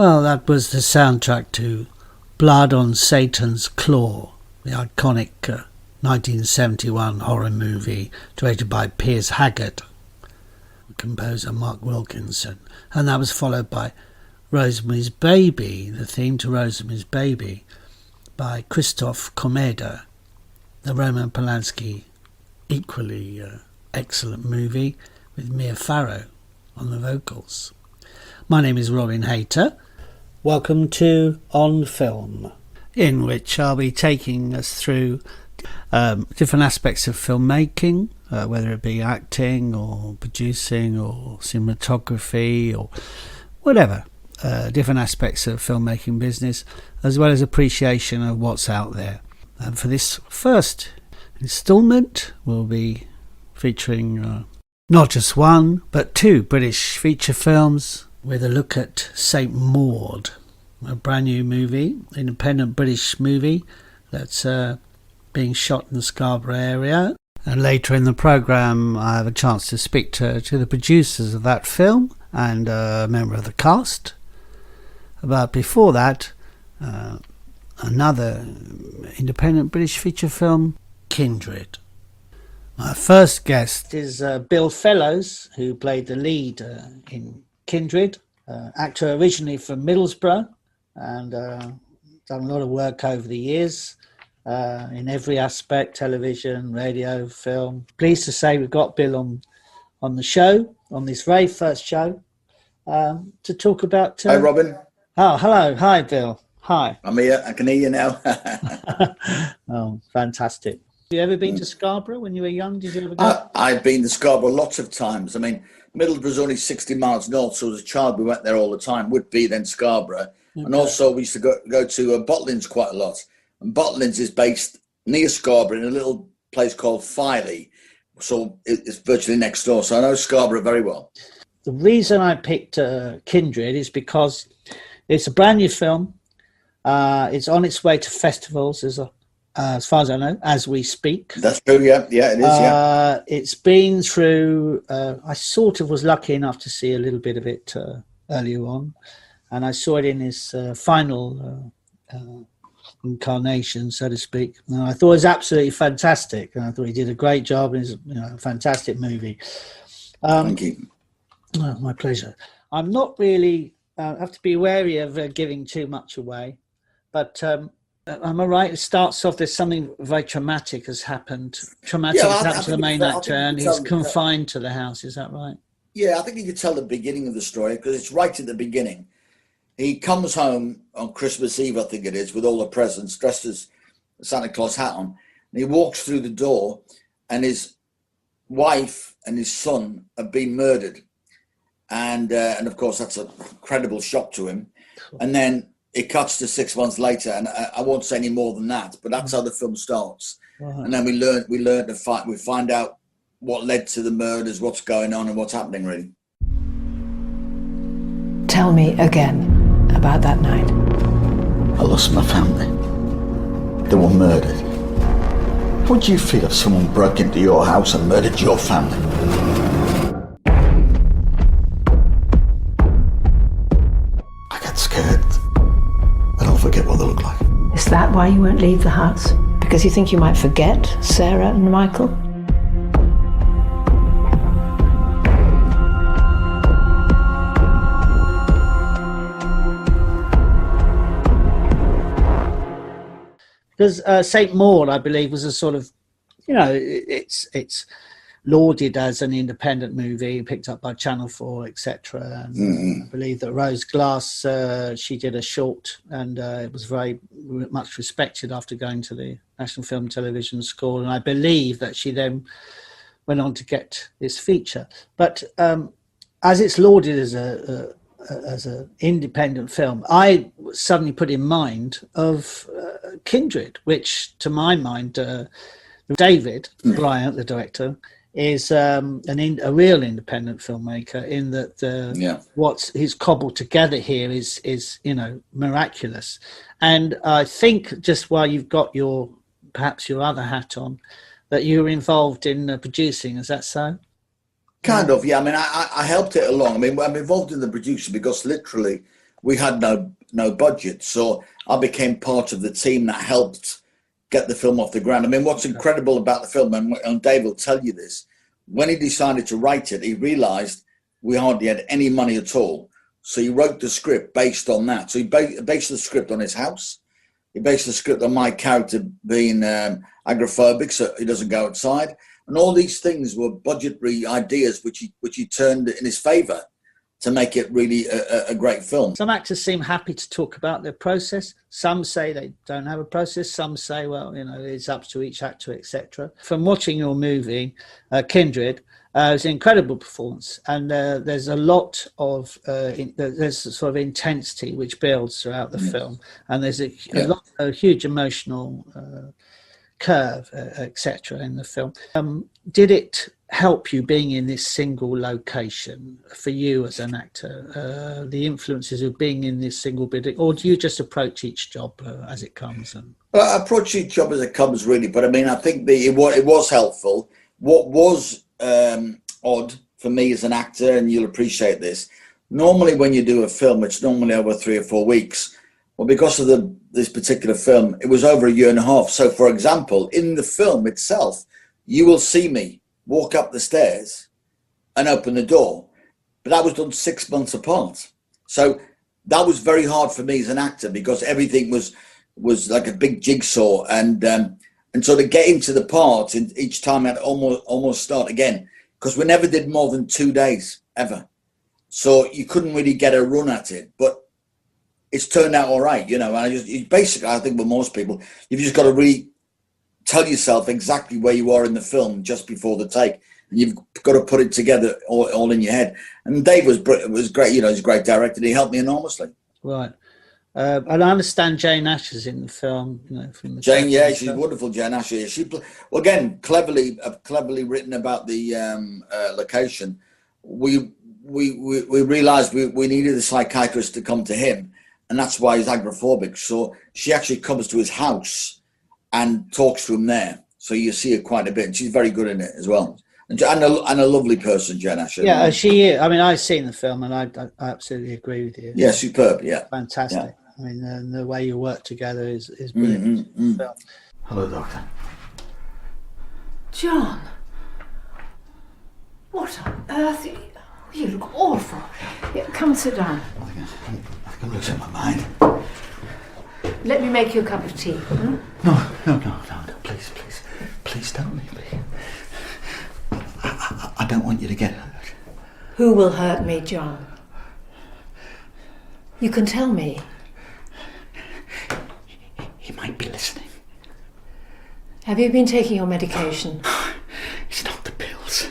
Well, that was the soundtrack to Blood on Satan's Claw, the iconic 1971 horror movie directed by Piers Haggard, composer Mark Wilkinson. And that was followed by Rosemary's Baby, the theme to Rosemary's Baby, by Krzysztof Komeda, the Roman Polanski equally excellent movie with Mia Farrow on the vocals. My name is Robin Hayter. Welcome to On Film, in which I'll be taking us through different aspects of filmmaking, whether it be acting or producing or cinematography or whatever, different aspects of filmmaking business, as well as appreciation of what's out there. And for this first instalment, we'll be featuring not just one, but two British feature films with a look at St. Maud, a brand new movie, independent British movie that's being shot in the Scarborough area. And later in the programme, I have a chance to speak to the producers of that film and a member of the cast. But before that, another independent British feature film, Kindred. My first guest is Bill Fellows, who played the lead in Kindred, actor originally from Middlesbrough, and done a lot of work over the years in every aspect: television, radio, film. Pleased to say we've got Bill on the show, on this very first show, to talk about... Hi, Robin. Oh, hello. Hi, Bill. Hi. I'm here. I can hear you now. Oh, fantastic. Have you ever been to Scarborough when you were young? Did you ever go? I've been to Scarborough lots of times. I mean, Middlesbrough's only 60 miles north, so as a child we went there all the time. Woodby, then Scarborough. Okay. And also we used to go to Botlins quite a lot. And Botlins is based near Scarborough in a little place called Filey. So it's virtually next door. So I know Scarborough very well. The reason I picked Kindred is because it's a brand new film. It's on its way to festivals, as far as I know, as we speak. That's true, yeah. Yeah, it is, yeah. It's been through... I sort of was lucky enough to see a little bit of it earlier on. And I saw it in his final incarnation, so to speak. And I thought it was absolutely fantastic. And I thought he did a great job. It's a fantastic movie. Thank you. Oh, my pleasure. I'm not really... I have to be wary of giving too much away. But... am I right? It starts off, there's something very traumatic has happened. Traumatic has happened to the main actor and he's confined to the house. Is that right? Yeah, I think you could tell the beginning of the story because it's right at the beginning. He comes home on Christmas Eve, I think it is, with all the presents, dressed as a Santa Claus hat on. And he walks through the door and his wife and his son have been murdered. And of course, that's an incredible shock to him. And then it cuts to 6 months later, and I won't say any more than that, but that's how the film starts. Uh-huh. And then we learn to fight. We find out what led to the murders, what's going on, and what's happening, really. Tell me again about that night. I lost my family. They were murdered. How would you feel if someone broke into your house and murdered your family? I got scared. I don't forget what they look like. Is that why you won't leave the house? Because you think you might forget Sarah and Michael? Because St. Maud, I believe, was a sort of, it's lauded as an independent movie picked up by Channel 4, etc. And I believe that Rose Glass, she did a short, and it was very much respected after going to the National Film Television School. And I believe that she then went on to get this feature. But as it's lauded as an independent film, I suddenly put in mind of Kindred, which to my mind, David Bryant, the director, is a real independent filmmaker in that what he's cobbled together here is miraculous. And I think, just while you've got perhaps your other hat on, that you were involved in producing. Is that so? Kind of, yeah. I mean, I helped it along. I mean, I'm involved in the production because literally we had no budget. So I became part of the team that helped get the film off the ground. I mean, what's incredible about the film, and Dave will tell you this, when he decided to write it, he realized we hardly had any money at all. So he wrote the script based on that. So he based the script on his house. He based the script on my character being agoraphobic, so he doesn't go outside. And all these things were budgetary ideas, which he turned in his favor to make it really a great film. Some actors seem happy to talk about their process. Some say they don't have a process. Some say, well, you know, it's up to each actor, etc. From watching your movie, Kindred, it's an incredible performance, and there's a lot of there's a sort of intensity which builds throughout the film, and there's a huge emotional curve, etc. in the film. Did it help you being in this single location for you as an actor, the influences of being in this single building, or do you just approach each job as it comes? Well, I approach each job as it comes, really, but I mean, I think it was helpful. What was odd for me as an actor, and you'll appreciate this, normally when you do a film, it's normally over 3 or 4 weeks. Well, because of this particular film, it was over 1.5 years. So, for example, in the film itself, you will see me walk up the stairs and open the door, but that was done 6 months apart. So that was very hard for me as an actor, because everything was like a big jigsaw, and so to get into the part, each time I had to almost start again, because we never did more than 2 days ever. So you couldn't really get a run at it, but it's turned out all right, you know. And basically, I think with most people, you've just got to really tell yourself exactly where you are in the film just before the take, and you've got to put it together all in your head. And Dave was great, you know, he's a great director. He helped me enormously. Right. And I understand Jane Asher's in the film. You know, from the Jane, yeah, she's wonderful. Jane Asher. Well, again, cleverly written about the location. We realised we needed a psychiatrist to come to him, and that's why he's agoraphobic. So she actually comes to his house and talks to him there. So you see her quite a bit, and she's very good in it as well. And a lovely person, Jane Asher. Yeah, she is. I mean, I've seen the film, and I absolutely agree with you. Yeah, superb. Yeah, fantastic. Yeah. I mean, the way you work together is brilliant. Hello, Doctor. John, what on earth? You look awful. Yeah, come and sit down. I can lose my mind. Let me make you a cup of tea. Hmm? No, please don't leave me. I don't want you to get hurt. Who will hurt me, John? You can tell me. He might be listening. Have you been taking your medication? It's not the pills.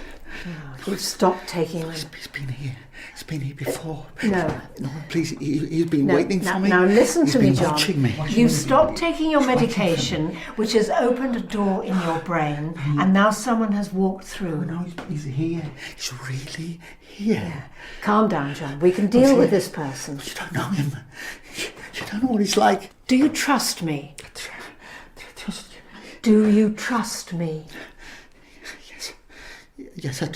You've stopped taking them. He's been here. He's been here before. No, please, he's been waiting for me. Now listen to me, John. Watching me. You've stopped taking your medication, which has opened a door in your brain, and now someone has walked through. No, he's here. He's really here. Yeah. Calm down, John. We can deal with this person. But you don't know him. You don't know what he's like. Do you trust me? Trust you. Do you trust me? Yes, I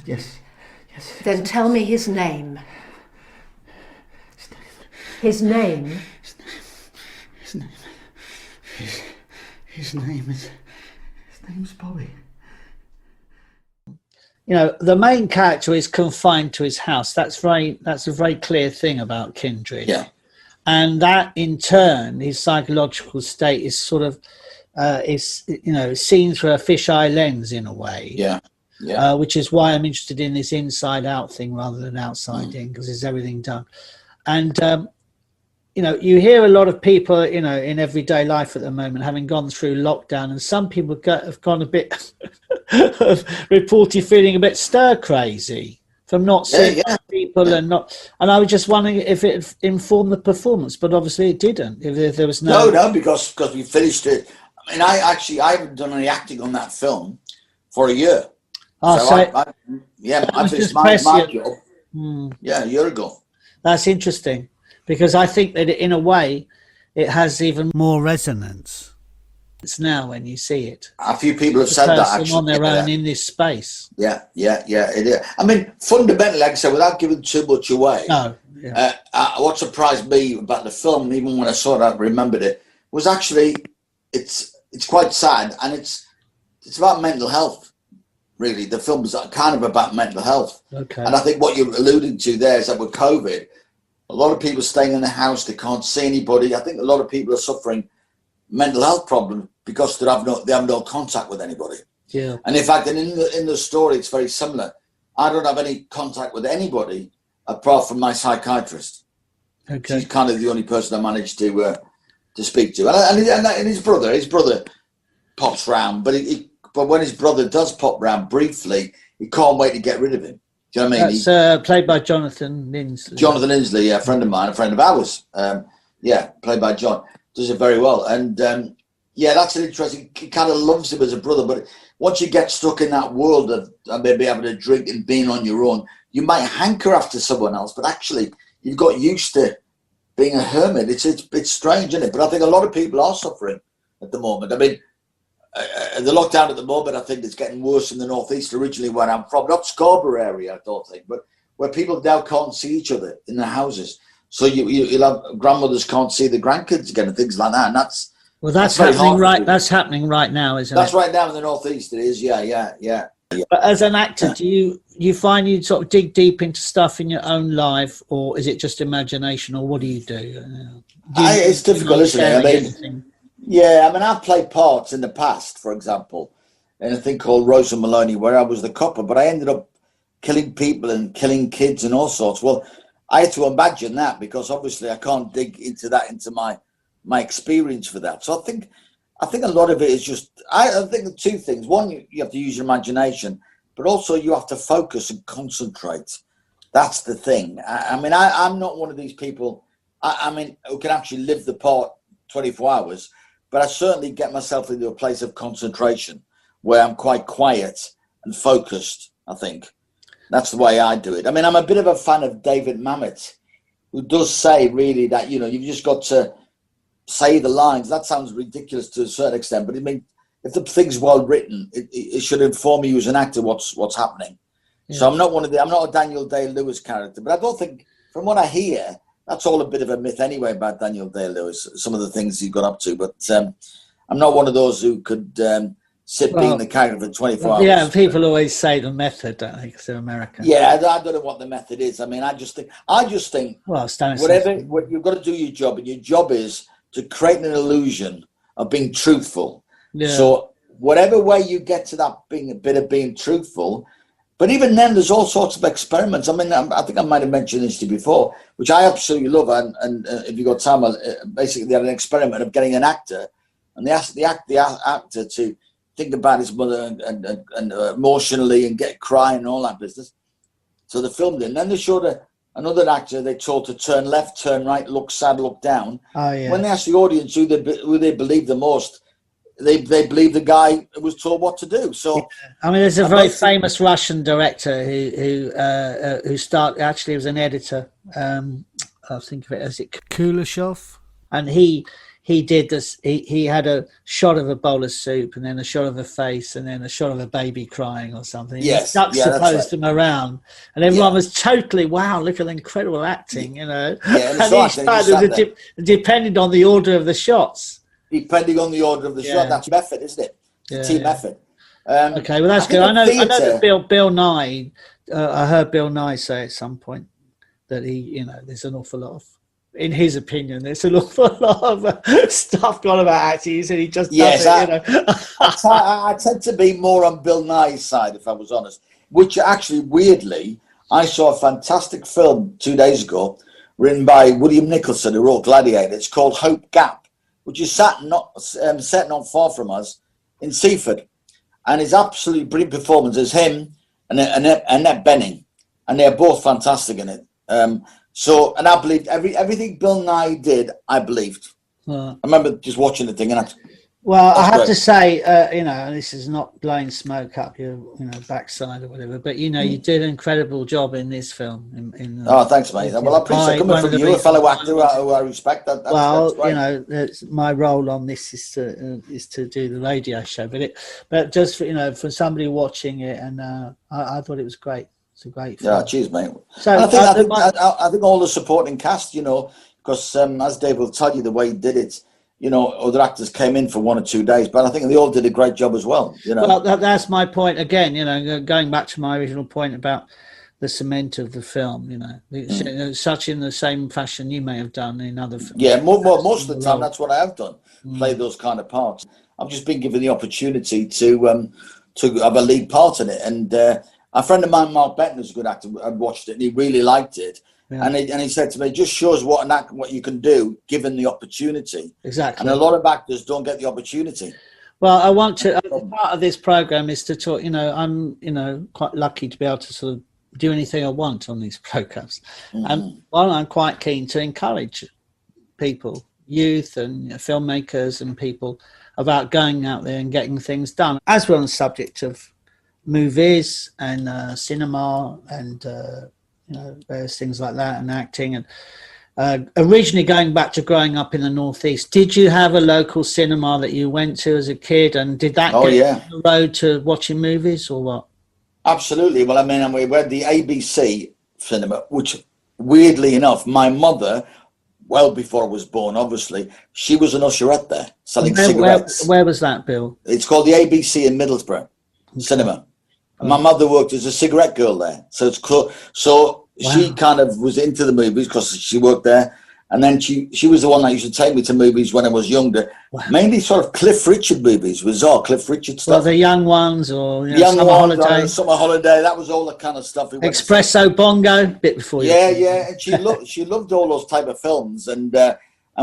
yes. Then tell me his name. His name? His name is Bobby. You know, the main character is confined to his house. That's a very clear thing about Kindred. Yeah. And that, in turn, his psychological state is sort of seen through a fisheye lens in a way. Yeah. Which is why I'm interested in this inside-out thing rather than outside-in, because there's everything done. And you hear a lot of people, in everyday life at the moment, having gone through lockdown, and some people have gone a bit, reported feeling a bit stir crazy from not seeing people and I was just wondering if it informed the performance, but obviously it didn't. If there was no, because we finished it. I mean, I haven't done any acting on that film for a year. Oh, so I finished my job. Yeah, a year ago. That's interesting, because I think that in a way it has even more resonance. It's now when you see it. A few people have said that actually. On their own in this space. Yeah, it is. I mean, fundamentally, like I said, without giving too much away, What surprised me about the film, even when I saw it, I remembered it, was actually it's quite sad, and it's about mental health. Really, the film's kind of about mental health. Okay. And I think what you're alluding to there is that with COVID, a lot of people are staying in the house, they can't see anybody. I think a lot of people are suffering mental health problems because they have no contact with anybody. Yeah. And in fact, in the story, it's very similar. I don't have any contact with anybody apart from my psychiatrist. Okay. She's kind of the only person I managed to speak to. And his brother pops round, but when his brother does pop round briefly, he can't wait to get rid of him. Do you know what I mean? That's played by Jonathan Lindsley. Jonathan Lindsley, a friend of mine, a friend of ours. Played by John. Does it very well. And that's an interesting. He kind of loves him as a brother, but once you get stuck in that world of maybe having a drink and being on your own, you might hanker after someone else, but actually you've got used to being a hermit. It's strange, isn't it? But I think a lot of people are suffering at the moment. I mean, the lockdown at the moment, I think, is getting worse in the northeast. Originally, where I'm from, not Scarborough area, I don't think, but where people now can't see each other in their houses. So you'll have grandmothers can't see the grandkids again and things like that, and that's happening right. That's happening right now, isn't it? That's right now in the northeast. It is, yeah. But as an actor, do you find you sort of dig deep into stuff in your own life, or is it just imagination, or what do you do? It's difficult, isn't it? I mean, I've played parts in the past, for example, in a thing called Rosa Maloney, where I was the copper, but I ended up killing people and killing kids and all sorts. Well, I had to imagine that because obviously I can't dig into my experience for that. So I think a lot of it is just, I think the two things. One, you have to use your imagination, but also you have to focus and concentrate. That's the thing. I'm not one of these people, who can actually live the part 24 hours, but I certainly get myself into a place of concentration where I'm quite quiet and focused, I think. That's the way I do it. I mean, I'm a bit of a fan of David Mamet, who does say really that, you've just got to say the lines. That sounds ridiculous to a certain extent, but I mean, if the thing's well written, it should inform you as an actor what's happening. Yeah. So I'm not a Daniel Day-Lewis character, but I don't think, from what I hear, that's all a bit of a myth anyway about Daniel Day-Lewis, some of the things he got up to. But I'm not one of those who could sit being the character for 24 hours. Yeah, people always say the method, don't they, because they're American. Yeah, I don't know what the method is. I mean, I just think, what you've got to do your job, and your job is to create an illusion of being truthful. Yeah. So whatever way you get to that being truthful, but even then there's all sorts of experiments. I mean, I think I might have mentioned this to you before, which I absolutely love. And if you got time, basically they had an experiment of getting an actor, and they asked the actor to think about his mother and emotionally and get crying and all that business. So they filmed it, and then they showed another actor they told to turn left, turn right, look sad, look down. Oh, yeah. When they asked the audience who they believed the most, they believed the guy who was told what to do. So, I mean, there's a very famous Russian director who started. Actually, was an editor. I think of it as Kuleshov, and he did this. He had a shot of a bowl of soup, and then a shot of a face, and then a shot of a baby crying or something. Yes, he juxtaposed them around, and everyone was totally wow. Look at the incredible acting, Yeah, and depended on the order of the shots. Depending on the order of the shot, that's method, isn't it? Team effort. Okay, well that's good. I know that Bill Nye. I heard Bill Nye say at some point that there's an awful lot of. In his opinion, there's an awful lot of stuff gone about acting. He said he just does it, I tend to be more on Bill Nye's side, if I was honest. Which actually, weirdly, I saw a fantastic film 2 days ago, written by William Nicholson, who wrote Gladiator. It's called Hope Gap, which is set not far from us in Seaford, and his absolutely brilliant performance is him and Annette Bening, and they're both fantastic in it. So, and I believed everything Bill Nye did. I believed. I remember just watching the thing, and I have to say, this is not blowing smoke up your, backside or whatever, but you did an incredible job in this film. Thanks, mate. Well, I appreciate coming from you, a fellow actor who I respect. That's my role on this is to do the radio show, but just for somebody watching it, and I thought it was great. It's a great film. Yeah, cheers, mate. So And I think all the supporting cast, you know, because as Dave will tell you, the way he did it, you know, other actors came in for 1 or 2 days, but I think they all did a great job as well. You know, well, that's my point again. You know, going back to my original point about the cement of the film. You know, it's such in the same fashion you may have done in other films. Yeah, most of the time that's what I have done. Play those kind of parts. I've just been given the opportunity to have a lead part in it, and a friend of mine, Mark Benton, is a good actor. I watched it and he really liked it. Yeah. And he said to me, it just shows what you can do given the opportunity. Exactly. And a lot of actors don't get the opportunity. Well, I want to, part of this program is to talk, you know, I'm, you know, quite lucky to be able to sort of do anything I want on these programs. And while I'm quite keen to encourage people, youth and filmmakers and people about going out there and getting things done. As we're on the subject of movies and cinema and, you know, various things like that and acting and originally going back to growing up in the Northeast, did you have a local cinema that you went to as a kid, and did that get you on the road to watching movies or what? Absolutely. Well, I mean, we went the ABC cinema, which weirdly enough, my mother, well before I was born, obviously, she was an usherette there selling cigarettes. Where was that, Bill? It's called the ABC in Middlesbrough Cinema. And my mother worked as a cigarette girl there. So it's cool. So she kind of was into the movies because she worked there. And then she was the one that used to take me to movies when I was younger. Wow. Mainly sort of Cliff Richard movies, was all Cliff Richard stuff. Well, the young ones or Summer Holiday. Summer Holiday, that was all the kind of stuff. Espresso Bongo, bit before you. Yeah. And she loved all those type of films. And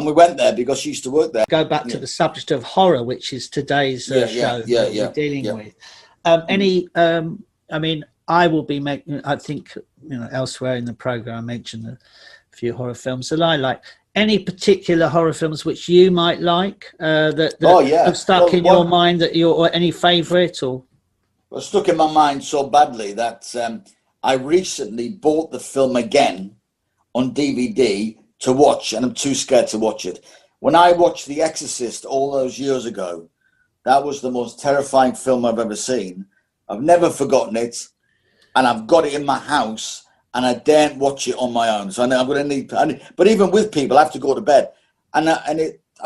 we went there because she used to work there. Go back to the subject of horror, which is today's show that we're dealing with. I mean, I will be making, I think, you know, elsewhere in the program, I mentioned a few horror films that I like. Any particular horror films which you might like that have stuck in your mind or any favourite or? Well, stuck in my mind so badly that I recently bought the film again on DVD to watch, and I'm too scared to watch it. When I watched The Exorcist all those years ago, that was the most terrifying film I've ever seen. I've never forgotten it, and I've got it in my house, and I daren't watch it on my own. So I'm going to need, but even with people, I have to go to bed, I've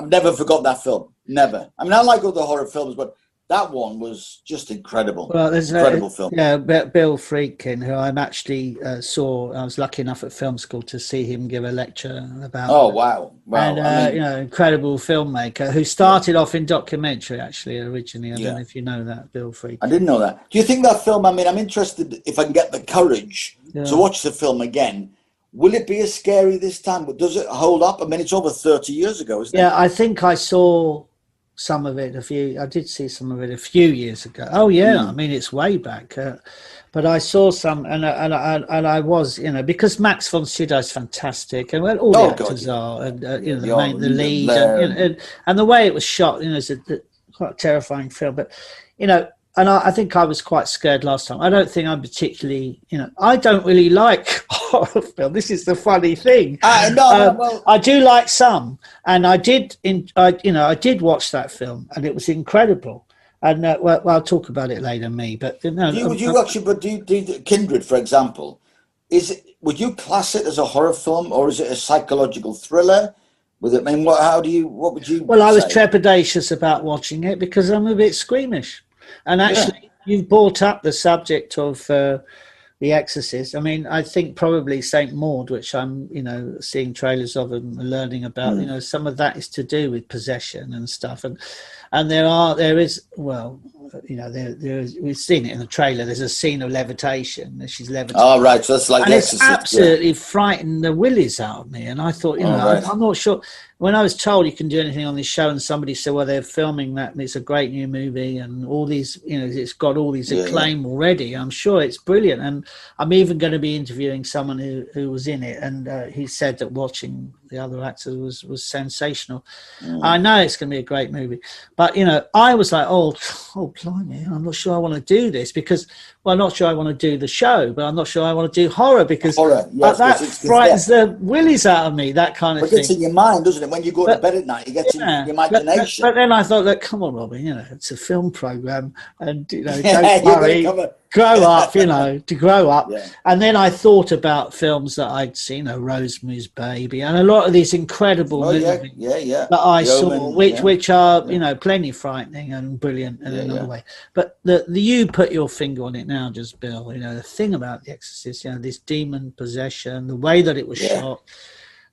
never forgotten that film. Never. I mean, I like other horror films, but that one was just incredible. Well, there's incredible film. Yeah, Bill Friedkin, who I'm actually saw. I was lucky enough at film school to see him give a lecture about. Oh wow! And I mean, you know, incredible filmmaker who started off in documentary actually originally. I don't know if you know that, Bill Friedkin. I didn't know that. Do you think that film? I mean, I'm interested if I can get the courage to watch the film again. Will it be as scary this time? But does it hold up? I mean, it's over 30 years ago, isn't it? Yeah, I think I saw some of it I did see some of it a few years ago. Oh yeah, I mean it's way back, but I saw some, and I was, you know, because Max von Sydow is fantastic, and all the actors are, and you know, the lead, and the way it was shot, you know, is quite a terrifying film, but you know. And I think I was quite scared last time. I don't think I'm particularly, you know, I don't really like horror film. This is the funny thing. I do like some, and I did watch that film, and it was incredible. And well, I'll talk about it later, but do Kindred, for example, would you class it as a horror film, or is it a psychological thriller? With it, I mean, what would you? Well, I was trepidatious about watching it because I'm a bit squeamish. And actually, you've brought up the subject of The Exorcist. I mean, I think probably Saint Maud, which I'm, you know, seeing trailers of and learning about, you know, some of that is to do with possession and stuff. And there is, well, you know, we've seen it in the trailer. There's a scene of levitation. She's levitating. Oh, right. So that's like The Exorcist. It's absolutely frightened the willies out of me. And I thought, you know, I'm not sure. When I was told you can do anything on this show, and somebody said, well, they're filming that and it's a great new movie and all these, you know, it's got all these acclaim already. I'm sure it's brilliant. And I'm even going to be interviewing someone who was in it. And he said that watching the other actors was sensational. I know it's going to be a great movie. But, you know, I was like, oh, blimey, I'm not sure I want to do this because, well, I'm not sure I want to do the show, but I'm not sure I want to do horror because that frightens the willies out of me, that kind of thing. But it's in your mind, doesn't it? when you go to bed at night, you get your imagination. But then I thought, look, come on, Robin, you know, it's a film program, and you know, Yeah, don't worry, grow up, you know, to grow up. Yeah. And then I thought about films that I'd seen, you know, Rosemary's Baby, and a lot of these incredible movies that I saw, which are, you know, plenty frightening and brilliant in another way. But you put your finger on it now, just Bill. You know, the thing about The Exorcist, you know, this demon possession, the way that it was shot.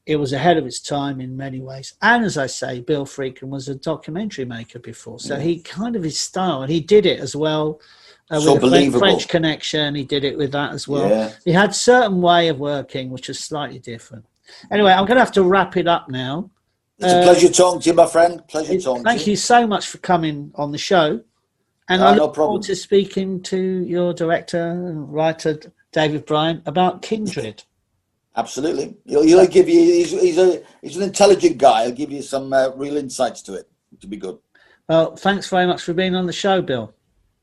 It was ahead of its time in many ways. And as I say, Bill Friedkin was a documentary maker before. So he kind of his style, and he did it as well with the French Connection. He did it with that as well. Yeah. He had a certain way of working, which was slightly different. Anyway, I'm going to have to wrap it up now. It's a pleasure talking to you, my friend. Pleasure talking to you. Thank you so much for coming on the show. And I look forward to speaking to your director and writer, David Bryan, about Kindred. Absolutely. He'll give you. He's an intelligent guy. He'll give you some real insights to it. It'll be good. Well, thanks very much for being on the show, Bill.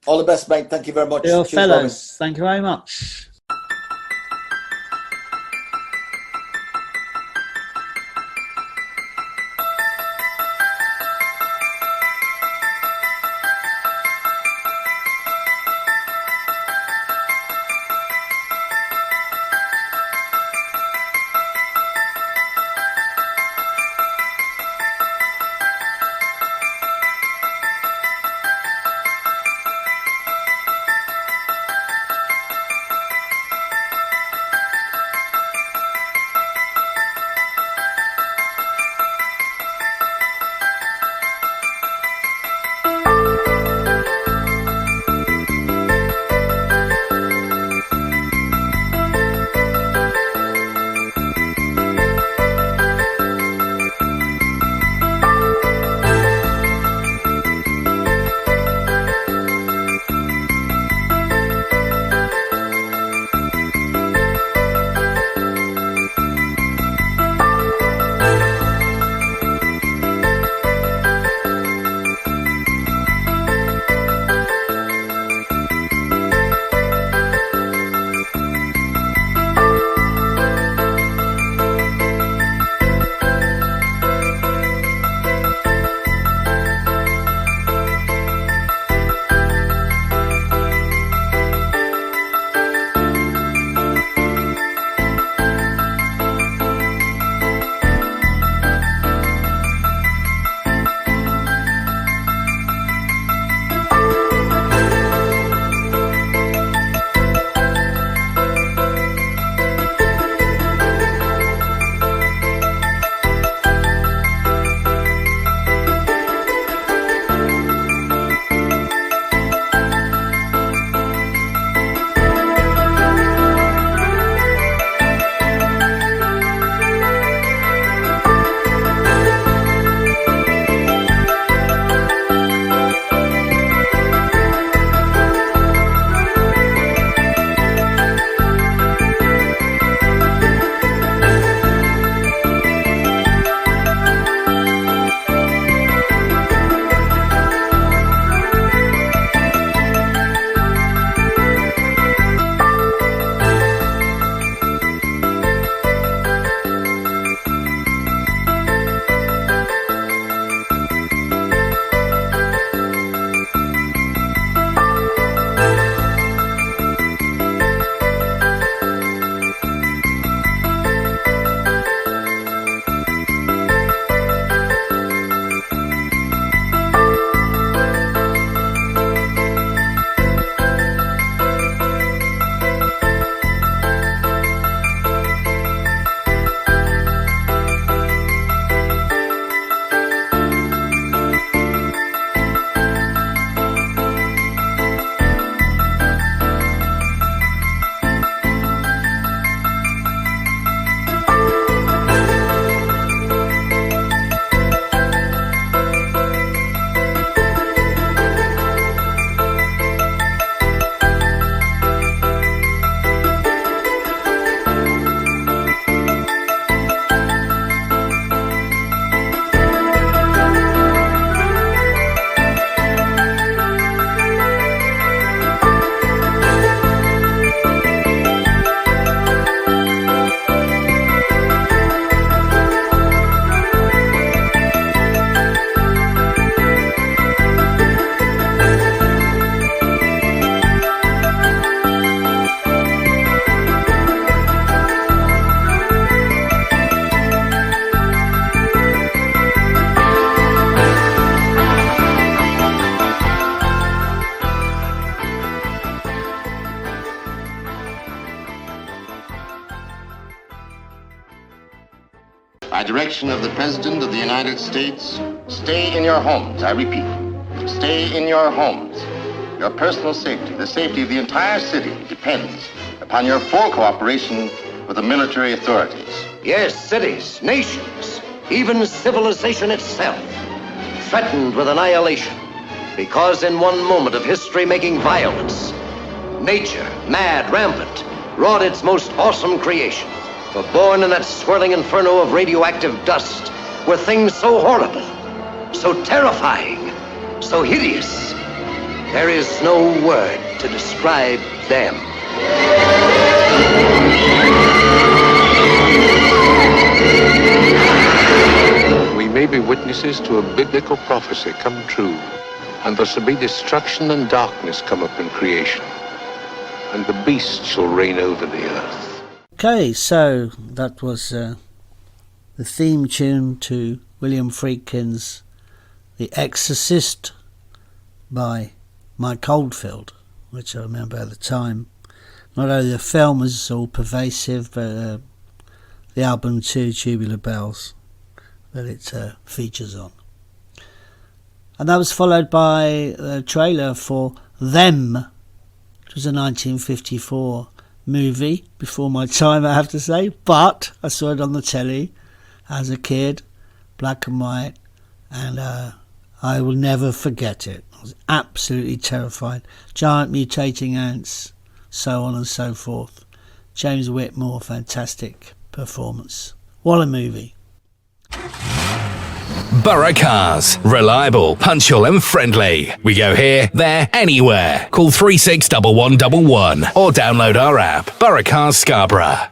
All the best, mate. Thank you very much. Bill Fellows, thank you very much. direction of the President of the United States, stay in your homes. I repeat, stay in your homes. Your personal safety, the safety of the entire city, depends upon your full cooperation with the military authorities. Yes, cities, nations, even civilization itself, threatened with annihilation, because in one moment of history-making violence, nature, mad, rampant, wrought its most awesome creation. For born in that swirling inferno of radioactive dust were things so horrible, so terrifying, so hideous. There is no word to describe them. We may be witnesses to a biblical prophecy come true, and there shall be destruction and darkness come up in creation, and the beast shall reign over the earth. Okay, so that was the theme tune to William Friedkin's The Exorcist by Mike Oldfield, which I remember at the time. Not only the film was all pervasive, but the album too, Tubular Bells, that it features on. And that was followed by the trailer for Them, which was a 1954 movie, before my time I have to say, but I saw it on the telly as a kid, black and white, and I will never forget it. I was absolutely terrified. Giant mutating ants, so on and so forth. James Whitmore, fantastic performance. What a movie. Borough Cars. Reliable, punctual and friendly. We go here, there, anywhere. Call 361111 or download our app. Borough Cars Scarborough.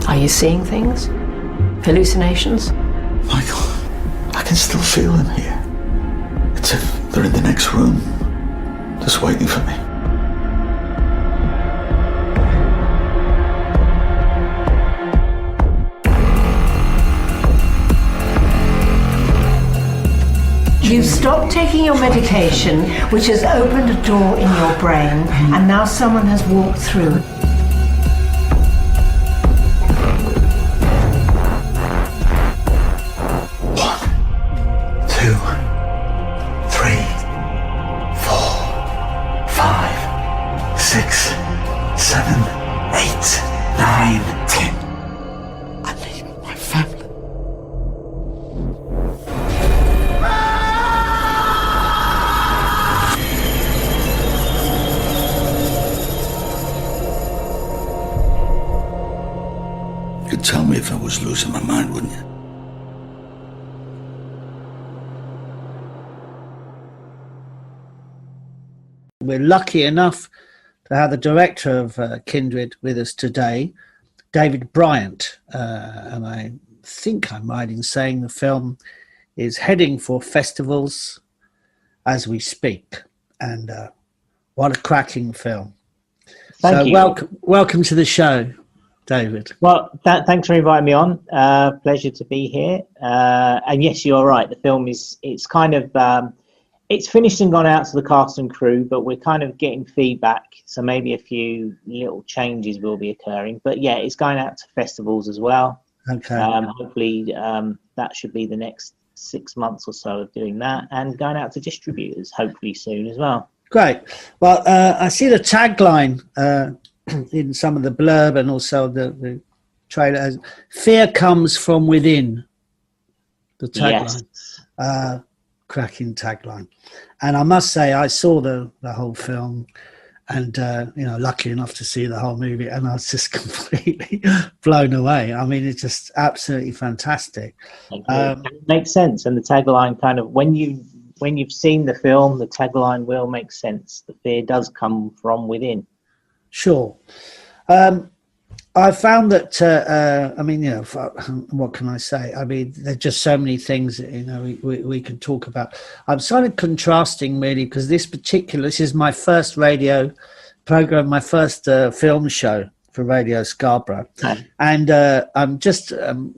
Are you seeing things? Hallucinations? Michael, I can still feel them here. It's if they're in the next room, just waiting for me. You've stopped taking your medication, which has opened a door in your brain, and now someone has walked through. You'd tell me if I was losing my mind, wouldn't you? We're lucky enough to have the director of Kindred with us today, David Bryant, and I think I'm right in saying the film is heading for festivals as we speak, and what a cracking film. Thank you. Welcome to the show, David. Well, thanks for inviting me on. Pleasure to be here. And yes, you're right. The film it's kind of it's finished and gone out to the cast and crew, but we're kind of getting feedback, so maybe a few little changes will be occurring. But yeah, it's going out to festivals as well. Okay. Hopefully, that should be the next 6 months or so of doing that, and going out to distributors hopefully soon as well. Great. Well, I see the tagline in some of the blurb and also the trailer. Fear comes from within. The tagline. Yes. Cracking tagline. And I must say, I saw the whole film, and lucky enough to see the whole movie, and I was just completely blown away. I mean, it's just absolutely fantastic. It makes sense, and the tagline kind of when you've seen the film, the tagline will make sense. The fear does come from within. Sure. I found that, what can I say? I mean, there's just so many things that, we can talk about. I'm sort of contrasting really, because this is my first radio program, my first film show for Radio Scarborough. Okay. And I'm just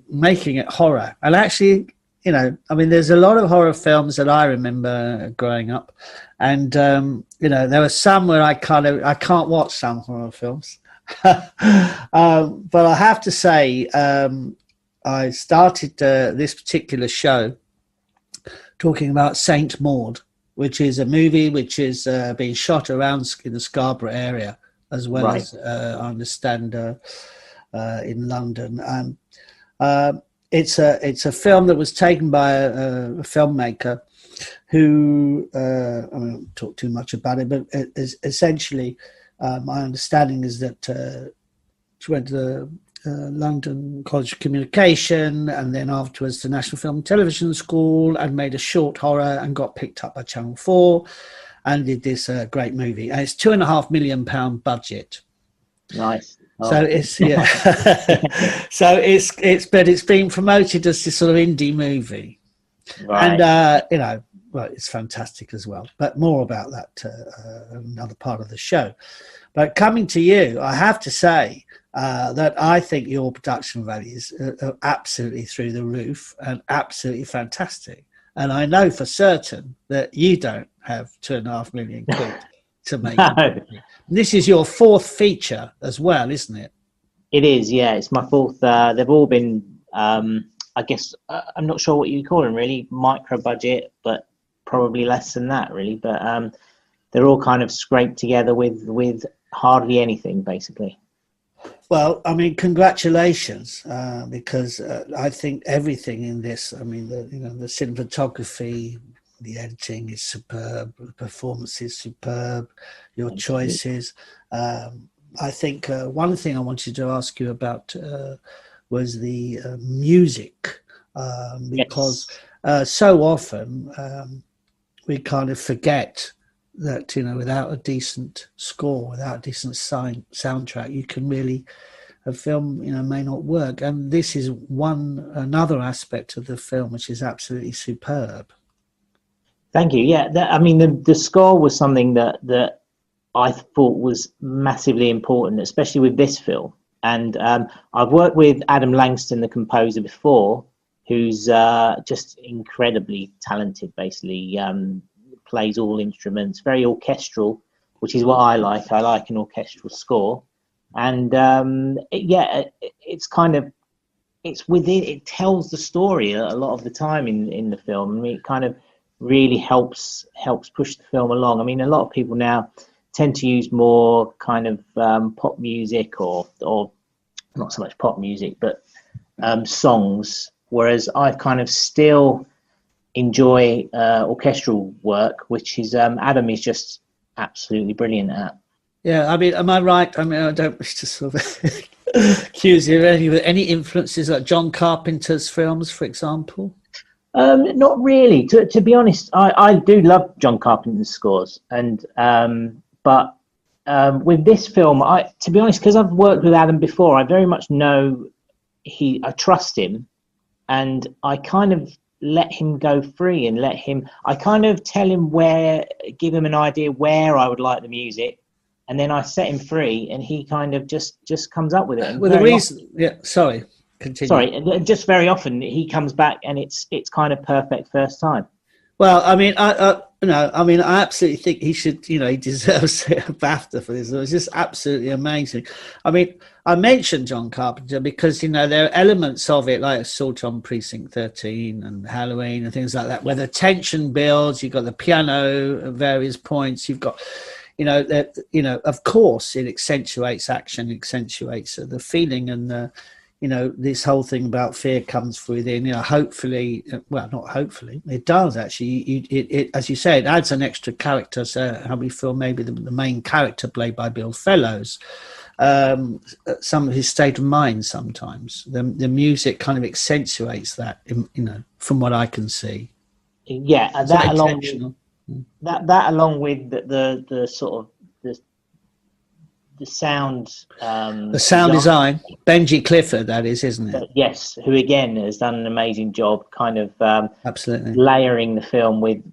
making it horror. And actually, you know, I mean, there's a lot of horror films that I remember growing up, and you know, there were some where I can't watch some horror films. But I have to say, I started this particular show talking about Saint Maud, which is a movie which is being shot around in the Scarborough area, as well as I understand in London. It's a film that was taken by a filmmaker who I won't talk too much about it, but it is essentially my understanding is that she went to the London College of Communication and then afterwards to National Film and Television School and made a short horror and got picked up by Channel 4 and did this great movie. And it's £2.5 million budget. Nice. Oh. So it's so it's been promoted as this sort of indie movie, right. And you know, well, it's fantastic as well. But more about that another part of the show. But coming to you, I have to say that I think your production values are absolutely through the roof and absolutely fantastic. And I know for certain that you don't have £2.5 million to make. No. This is your fourth feature as well, isn't it? It is, yeah. It's my fourth. They've all been, I guess, I'm not sure what you call them really, micro budget, but probably less than that really. But they're all kind of scraped together with hardly anything, basically. Well, I mean, congratulations, because I think everything in this, I mean, the cinematography, the editing is superb, the performance is superb, your choices. I think one thing I wanted to ask you about was the music, because so often we kind of forget that, you know, without a decent score, without a decent soundtrack, you can really, a film, you know, may not work. And this is another aspect of the film which is absolutely superb. Thank you. Yeah, I mean, the score was something that I thought was massively important, especially with this film. And I've worked with Adam Langston, the composer, before, who's just incredibly talented, basically. Plays all instruments, very orchestral, which is what I like. I like an orchestral score. And it's kind of, it's within, it tells the story a lot of the time in the film. I mean, it kind of really helps push the film along. I mean, a lot of people now tend to use more kind of pop music or not so much pop music, but songs, whereas I kind of still enjoy orchestral work, which is Adam is just absolutely brilliant at. Yeah, I mean, am I right? I mean, I don't wish to sort of accuse you of any influences like John Carpenter's films, for example. Not really. To be honest, I do love John Carpenter's scores, and but with this film, to be honest, because I've worked with Adam before, I very much know I trust him, and I kind of let him go free and I kind of tell him give him an idea where I would like the music, and then I set him free, and he kind of just comes up with it. And well, the reason, sorry. Continue. Sorry, just very often he comes back and it's kind of perfect first time. Well, I mean, I absolutely think he should, you know, he deserves a BAFTA for this. It was just absolutely amazing. I mean, I mentioned John Carpenter because, you know, there are elements of it like Assault on Precinct 13 and Halloween and things like that, where the tension builds. You've got the piano at various points. You've got, you know, of course, it accentuates action, accentuates the feeling and the, you know, this whole thing about fear comes within, you know, hopefully, well, not hopefully, it does actually. It as you say, it adds an extra character. So how we feel maybe the main character played by Bill Fellows, some of his state of mind sometimes. The music kind of accentuates that, you know, from what I can see. Yeah, and that along with the sort of the sound design, Benji Clifford, that is, isn't it? Yes, who again has done an amazing job kind of absolutely layering the film with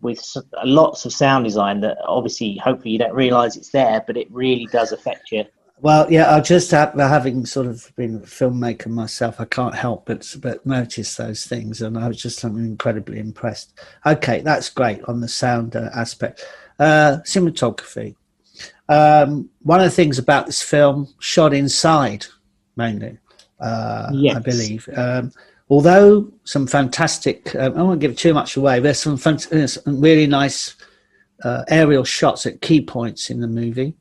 lots of sound design that obviously hopefully you don't realize it's there, but it really does affect you. Well, yeah, I just having sort of been a filmmaker myself, I can't help but notice those things, and I was just incredibly impressed. Okay, that's great on the sound aspect. Cinematography. One of the things about this film, shot inside mainly, Yes. I believe. Although some fantastic, I won't give too much away. There's some really nice aerial shots at key points in the movie.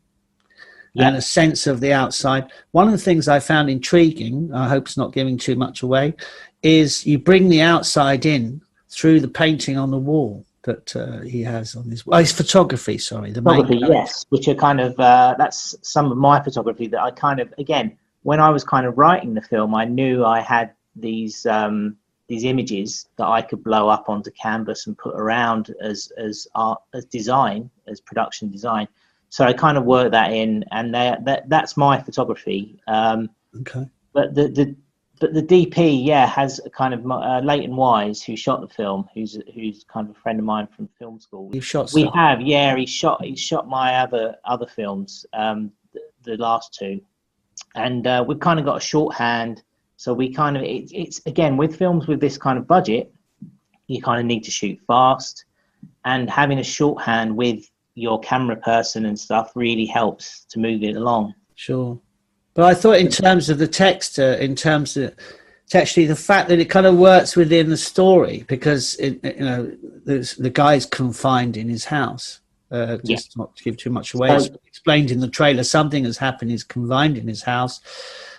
And a sense of the outside. One of the things I found intriguing, I hope it's not giving too much away, is you bring the outside in through the painting on the wall that he has on his photography, sorry. Photography, yes, which are kind of, that's some of my photography that I kind of, again, when I was kind of writing the film, I knew I had these images that I could blow up onto canvas and put around as art, as design, as production design. So I kind of worked that in, and that's my photography. Okay. But the DP, has a kind of Leighton Wise, who shot the film, who's kind of a friend of mine from film school. You've shot. We have, he shot my other films, the last two, and we've kind of got a shorthand. So we kind of it's again with films with this kind of budget, you kind of need to shoot fast, and having a shorthand with your camera person and stuff really helps to move it along. Sure. But I thought in terms of the text, textually, the fact that it kind of works within the story, because the guy's confined in his house. Just not to give too much away, it's explained in the trailer. Something has happened. He's confined in his house,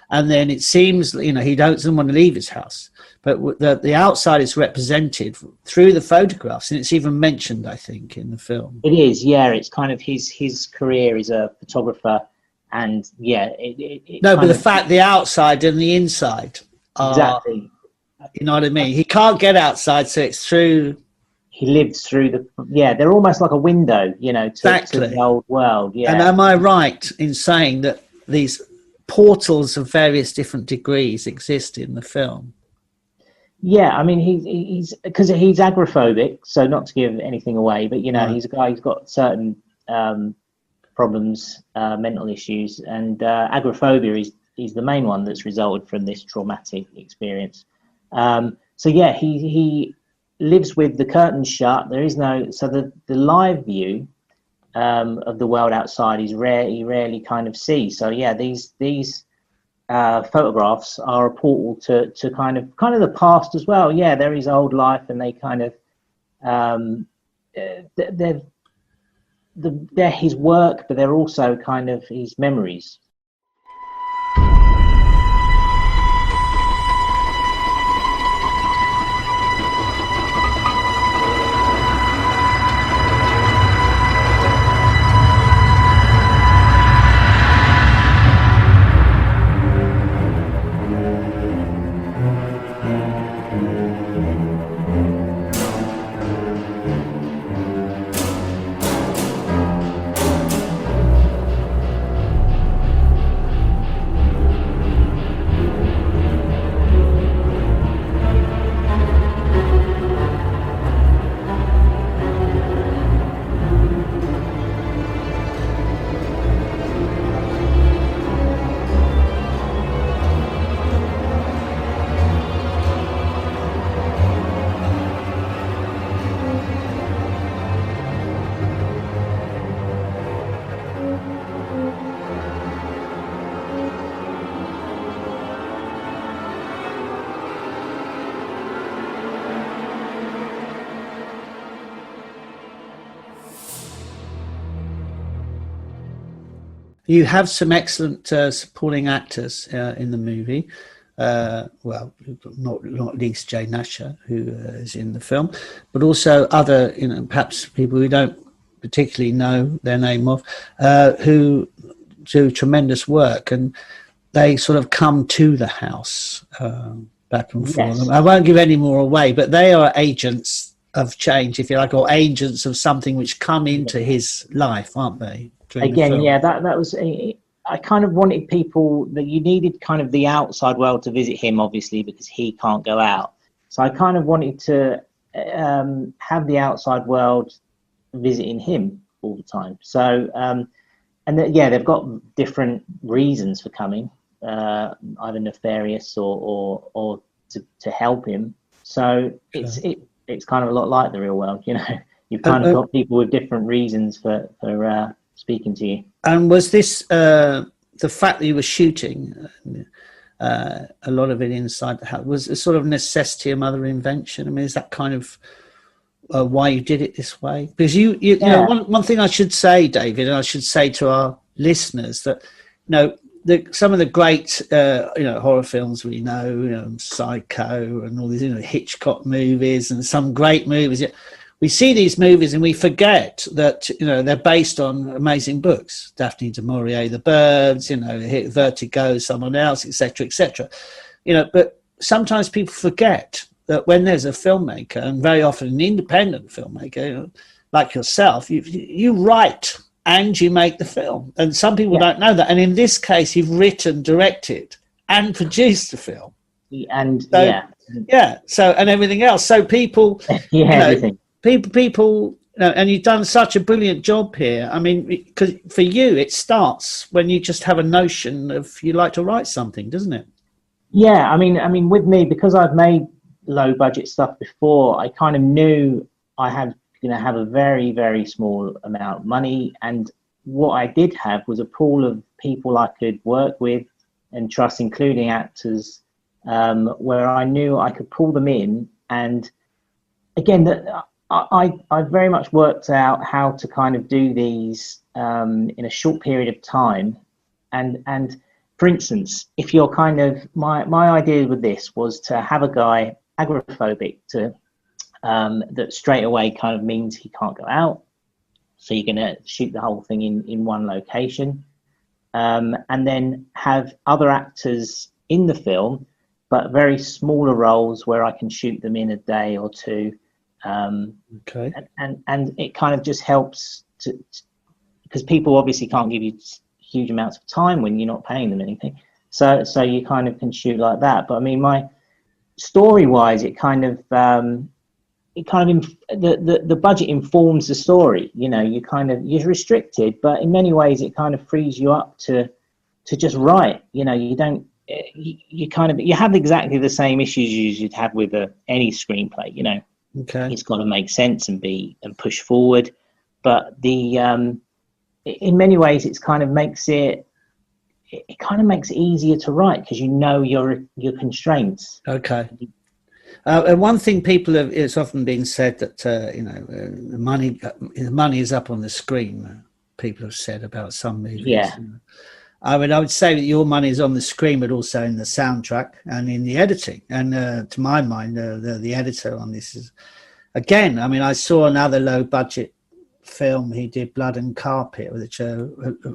and then it seems he doesn't want to leave his house. But the outside is represented through the photographs, and it's even mentioned, I think, in the film. It is, It's kind of his career as a photographer, and but the fact the outside and the inside are, exactly. You know what I mean? He can't get outside, so it's through. He lives through they're almost like a window, exactly. to the old world. Yeah. And am I right in saying that these portals of various different degrees exist in the film? Yeah, I mean, he's because he's agoraphobic, so not to give anything away, but he's a guy who's got certain problems, mental issues, and agoraphobia is the main one that's resulted from this traumatic experience. He lives with the curtains shut. There is the live view of the world outside he rarely kind of sees. So these photographs are a portal to kind of the past as well. They're his old life, and they kind of they're his work, but they're also kind of his memories. You have some excellent supporting actors in the movie. Well, not least Jay Nasher, who is in the film, but also other, perhaps people who don't particularly know their name of, who do tremendous work, and they sort of come to the house back and forth. Yes. I won't give any more away, but they are agents of change, if you like, or agents of something which come into his life, aren't they? Again, that was I kind of wanted people that you needed kind of the outside world to visit him, obviously, because he can't go out. So I kind of wanted to have the outside world visiting him all the time. So they've got different reasons for coming, either nefarious or to help him. So it's kind of a lot like the real world, you know. You've kind of got people with different reasons for speaking to you. And was this the fact that you were shooting a lot of it inside the house, was a sort of necessity a mother invention? I mean, is that kind of why you did it this way? Because you know, one thing I should say, David, and I should say to our listeners, that some of the great horror films we know, Psycho and all these Hitchcock movies and some great movies. We see these movies and we forget that they're based on amazing books. Daphne du Maurier, The Birds, Vertigo, someone else, etc., etc. But sometimes people forget that when there's a filmmaker, and very often an independent filmmaker like yourself, you write and you make the film. And some people don't know that. And in this case, you've written, directed, and produced the film. And so and everything else. So people, everything. People, and you've done such a brilliant job here. I mean, because for you, it starts when you just have a notion of you like to write something, doesn't it? Yeah, I mean, with me, because I've made low budget stuff before, I kind of knew I had have a very, very small amount of money, and what I did have was a pool of people I could work with and trust, including actors, where I knew I could pull them in. And again, I very much worked out how to kind of do these in a short period of time. And for instance, if you're kind of, my idea with this was to have a guy agoraphobic that straight away kind of means he can't go out. So you're going to shoot the whole thing in one location, and then have other actors in the film, but very smaller roles where I can shoot them in a day or two. And it kind of just helps because people obviously can't give you huge amounts of time when you're not paying them anything. So you kind of can shoot like that. But I mean, my story wise, the budget informs the story. You're restricted, but in many ways it kind of frees you up to just write. You have exactly the same issues you'd have with any screenplay. It's got to make sense and push forward, but in many ways it's kind of makes it easier to write because your constraints. And one thing it's often been said that the money is up on the screen. People have said about some movies. I would say that your money is on the screen, but also in the soundtrack and in the editing. And to my mind, the editor on this is, again, I mean, I saw another low budget film he did, Blood and Carpet, which a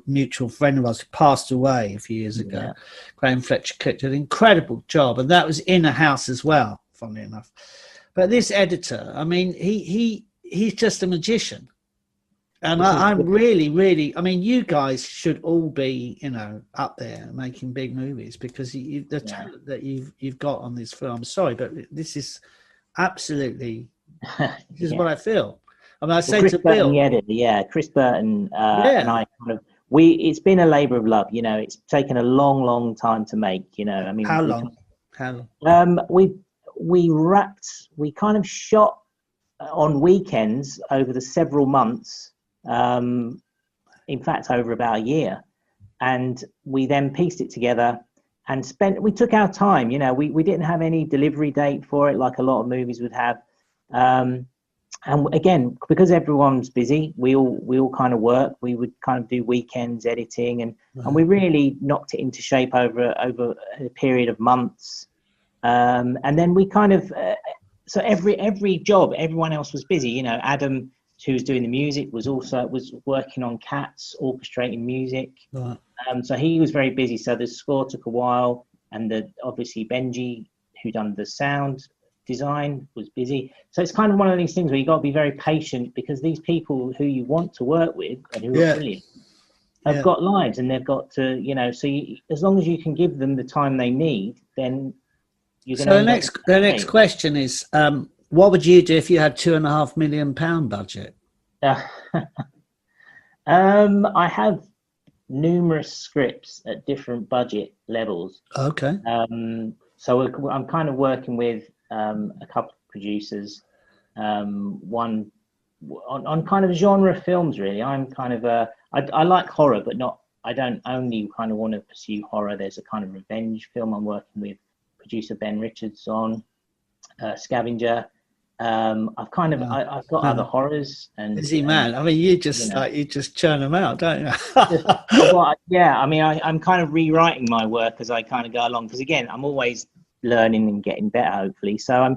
mutual friend of ours who passed away a few years ago. Graham Fletcher Cook did an incredible job, and that was in a house as well, funnily enough. But this editor, I mean, he's just a magician. And I'm really, I mean, you guys should all be, up there making big movies because the talent that you've got on this film. I'm sorry, but this is absolutely, this is what I feel. I mean, Chris Burton, the editor, Chris Burton and I it's been a labour of love. It's taken a long time to make. I mean, how long? We kind of shot on weekends over the several months. In fact, over about a year, and we then pieced it together and we took our time. We didn't have any delivery date for it like a lot of movies would have. And again, because everyone's busy, we all kind of work. We would kind of do weekends editing, and we really knocked it into shape over a period of months. And then we kind of so every job, everyone else was busy. Adam, who was doing the music, was working on Cats, orchestrating music. Right. So he was very busy. So the score took a while, and obviously Benji, who done the sound design, was busy. So it's kind of one of these things where you got to be very patient because these people who you want to work with and who are brilliant have got lives, and they've got to, so as long as you can give them the time they need, then you're going to. So the next question is, what would you do if you had £2.5 million budget? I have numerous scripts at different budget levels. Okay. So I'm kind of working with a couple of producers, one on kind of genre films. Really, I'm kind of I like horror, but not. I don't only kind of want to pursue horror. There's a kind of revenge film I'm working with producer Ben Richards on, Scavenger. I've got other horrors and busy man. I mean, you just churn them out, don't you? Yeah, I mean, I'm kind of rewriting my work as I kind of go along, because again, I'm always learning and getting better, hopefully. So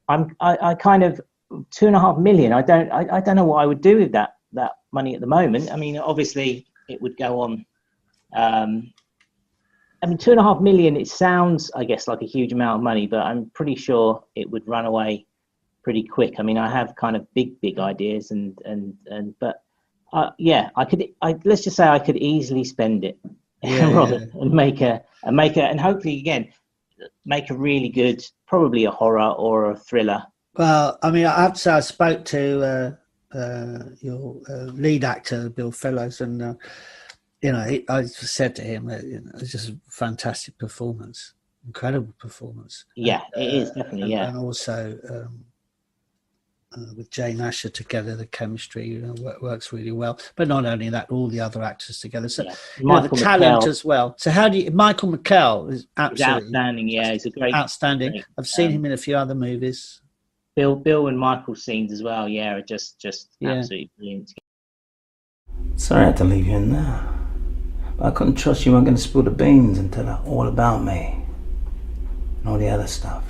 I kind of 2.5 million. I don't know what I would do with that money at the moment. I mean, obviously it would go on. I mean, 2.5 million. It sounds, I guess, like a huge amount of money, but I'm pretty sure it would run away pretty quick. I mean, I have kind of big ideas, but let's just say I could easily spend it, and make and hopefully again make a really good, probably a horror or a thriller. Well, I mean, I have to say I spoke to your lead actor, Bill Fellows, and I said to him that it's just a fantastic performance, incredible performance. Yeah, it is definitely. And also. With Jane Asher together, the chemistry works really well. But not only that, all the other actors together. So the talent as well. So Michael McKell is absolutely outstanding. Yeah, he's a great, outstanding. I've seen him in a few other movies. Bill and Michael's scenes as well. Yeah, are just absolutely brilliant. Sorry I had to leave you in there, but I couldn't trust you weren't going to spill the beans and tell her all about me and all the other stuff.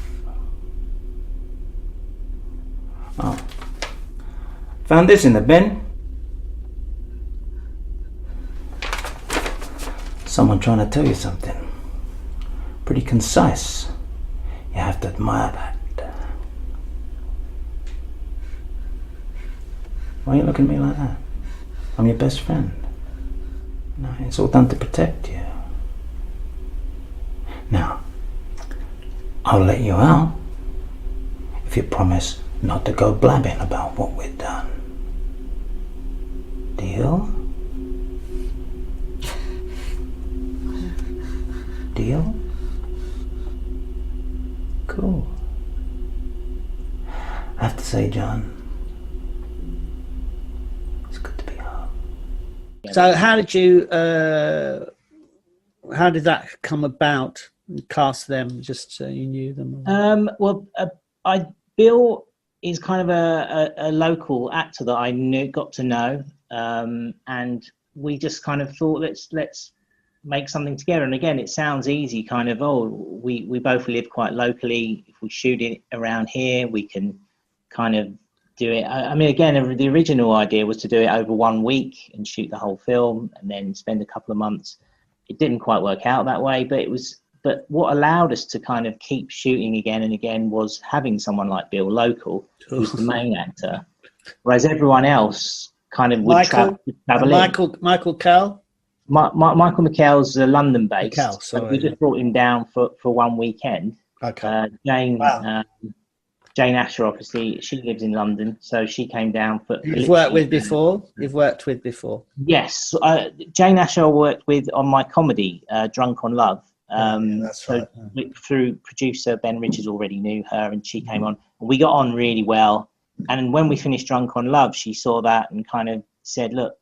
Oh. Found this in the bin. Someone trying to tell you something. Pretty concise. You have to admire that. Why are you looking at me like that? I'm your best friend. No, it's all done to protect you. Now, I'll let you out if you promise not to go blabbing about what we've done. Deal? Deal? Cool. I have to say, John, it's good to be home. So how did that come about? Cast them just so you knew them? Bill is kind of a local actor that I got to know, and we just kind of thought let's make something together. And again, it sounds easy, kind of, we both live quite locally. If we shoot it around here, we can kind of do it. I mean, again, the original idea was to do it over 1 week and shoot the whole film and then spend a couple of months. It didn't quite work out that way, but what allowed us to kind of keep shooting again and again was having someone like Bill local, who's the main actor, whereas everyone else kind of would travel in. Michael Kell? Michael McKell's London based. McKell, sorry, we just brought him down for 1 weekend. Okay. Jane Asher, obviously, she lives in London, so she came down for. You've worked with before. Yes, Jane Asher I worked with on my comedy, Drunk on Love. That's right. Through producer Ben Richards already knew her, and she came on. We got on really well. And when we finished Drunk on Love, she saw that and kind of said, "Look,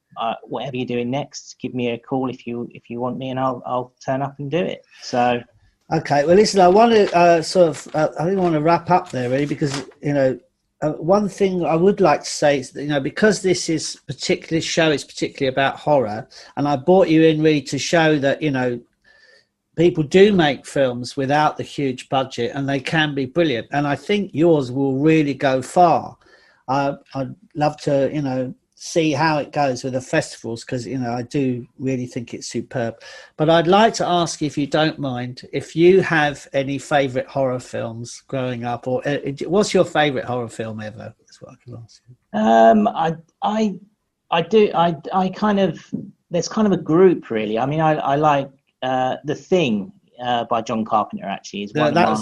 whatever you're doing next, give me a call if you want me, and I'll turn up and do it." So. Okay, well, listen, I want to I really want to wrap up there, really, because one thing I would like to say is that, because this show is particularly about horror, and I brought you in really to show that people do make films without the huge budget, and they can be brilliant. And I think yours will really go far. I'd love to, see how it goes with the festivals, because, I do really think it's superb. But I'd like to ask, if you don't mind, if you have any favourite horror films growing up, or what's your favourite horror film ever? That's what I can ask you. I do. I kind of, there's kind of a group, really. I mean, I like The Thing by John Carpenter. Actually, is one that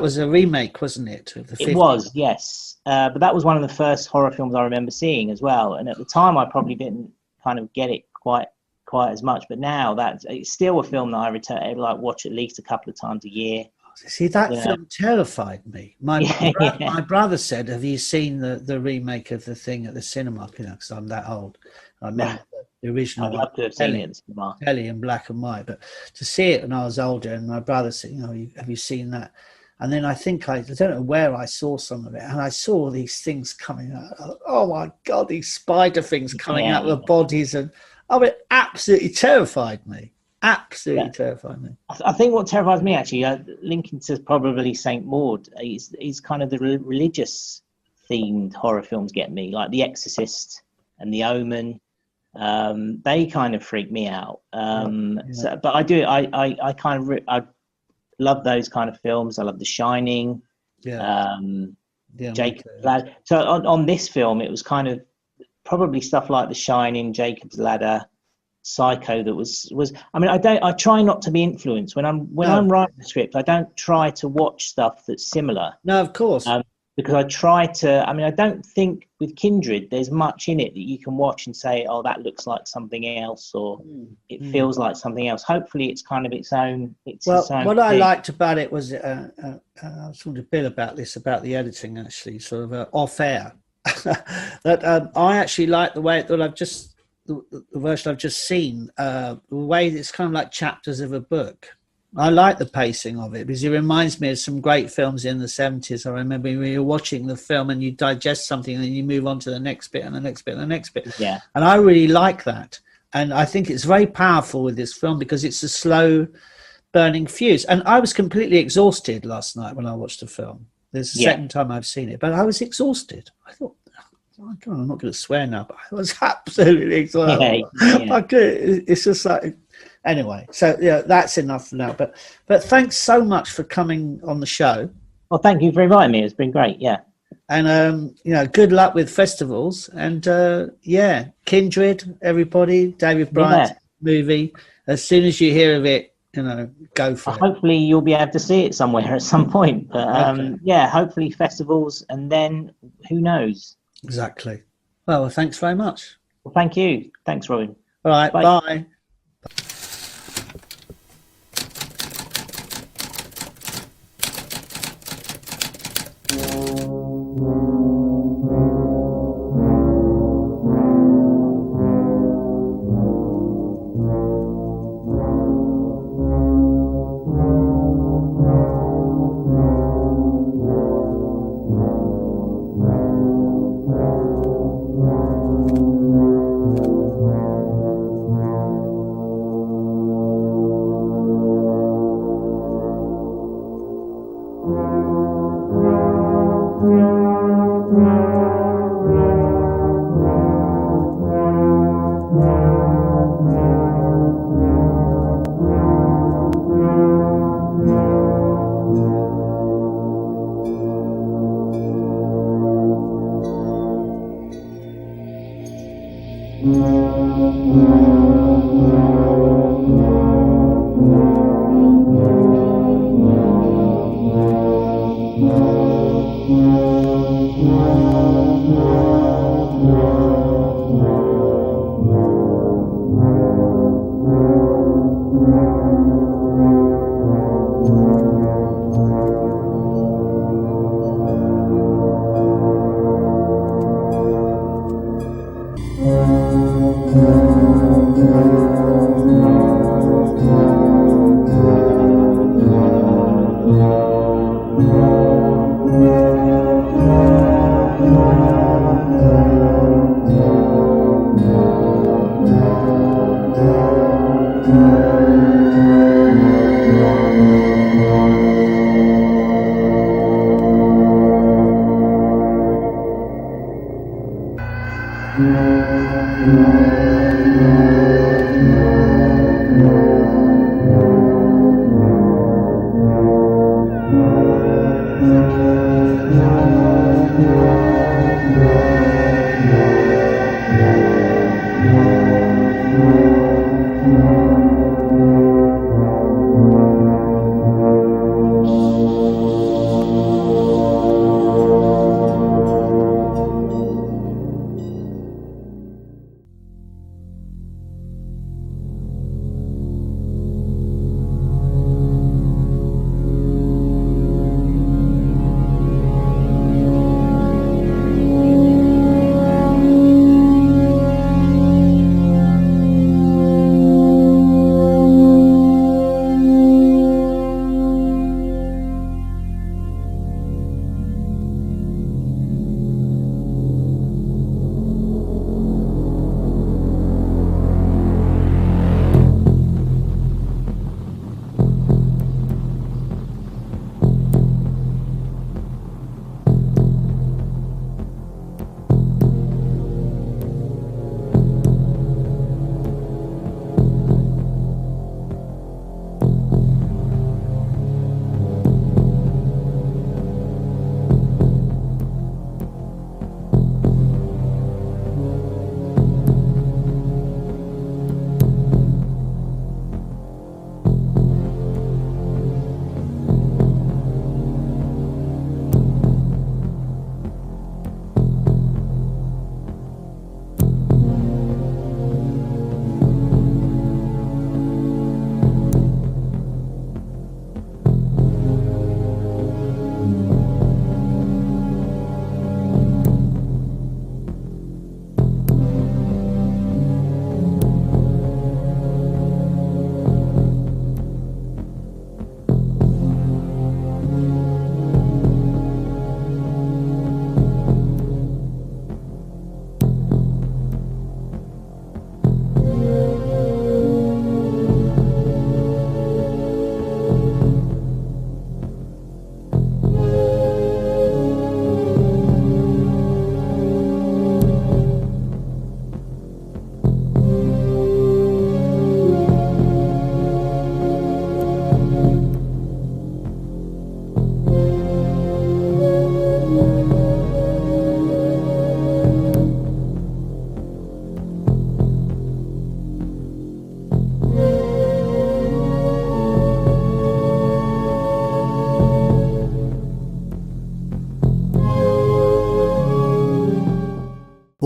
was a remake, wasn't it? It was, yes. But that was one of the first horror films I remember seeing as well. And at the time, I probably didn't kind of get it quite as much. But now it's still a film that I watch at least a couple of times a year. See, that film terrified me. My brother said, "Have you seen the remake of The Thing at the cinema?" Because I'm that old. I remember the original. I'd love to have seen it at the cinema. Telly in black and white, but to see it when I was older, and my brother said, "Have you seen that?" And then I think I don't know where I saw some of it, and I saw these things coming out. Oh my God, these spider things coming out of the bodies, and it absolutely terrified me. Absolutely terrified me. I think what terrifies me, actually, linking to probably Saint Maud, is kind of the religious themed horror films get me, like The Exorcist and The Omen. They kind of freak me out. But I love those kind of films. I love The Shining. Jacob's Ladder. So on this film, it was kind of probably stuff like The Shining, Jacob's Ladder, Psycho. That was. I try not to be influenced when I'm writing the script. I don't try to watch stuff that's similar. No, of course. Because I try to. I don't think with Kindred there's much in it that you can watch and say, "Oh, that looks like something else," or "It feels like something else." Hopefully, it's kind of its own. What I liked about it was I was talking to Bill about this, about the editing, actually, sort of off air. That I actually like the way that the version I've just seen, the way it's kind of like chapters of a book. I like the pacing of it because it reminds me of some great films in the 70s. I remember when you're watching the film and you digest something and then you move on to the next bit and the next bit and the next bit. Yeah. And I really like that. And I think it's very powerful with this film because it's a slow burning fuse. And I was completely exhausted last night when I watched the film. This is the second time I've seen it, but I was exhausted. I thought, oh God, I'm not going to swear now, but I was absolutely exhausted. It's just like, anyway, so that's enough for now. But thanks so much for coming on the show. Well, thank you for inviting me. It's been great. Yeah. And good luck with festivals. And Kindred, everybody, David Bryant's movie. As soon as you hear of it, go for it. Hopefully you'll be able to see it somewhere at some point. But hopefully festivals, and then who knows? Exactly. Well, thanks very much. Well, thank you. Thanks, Robin. All right. Bye.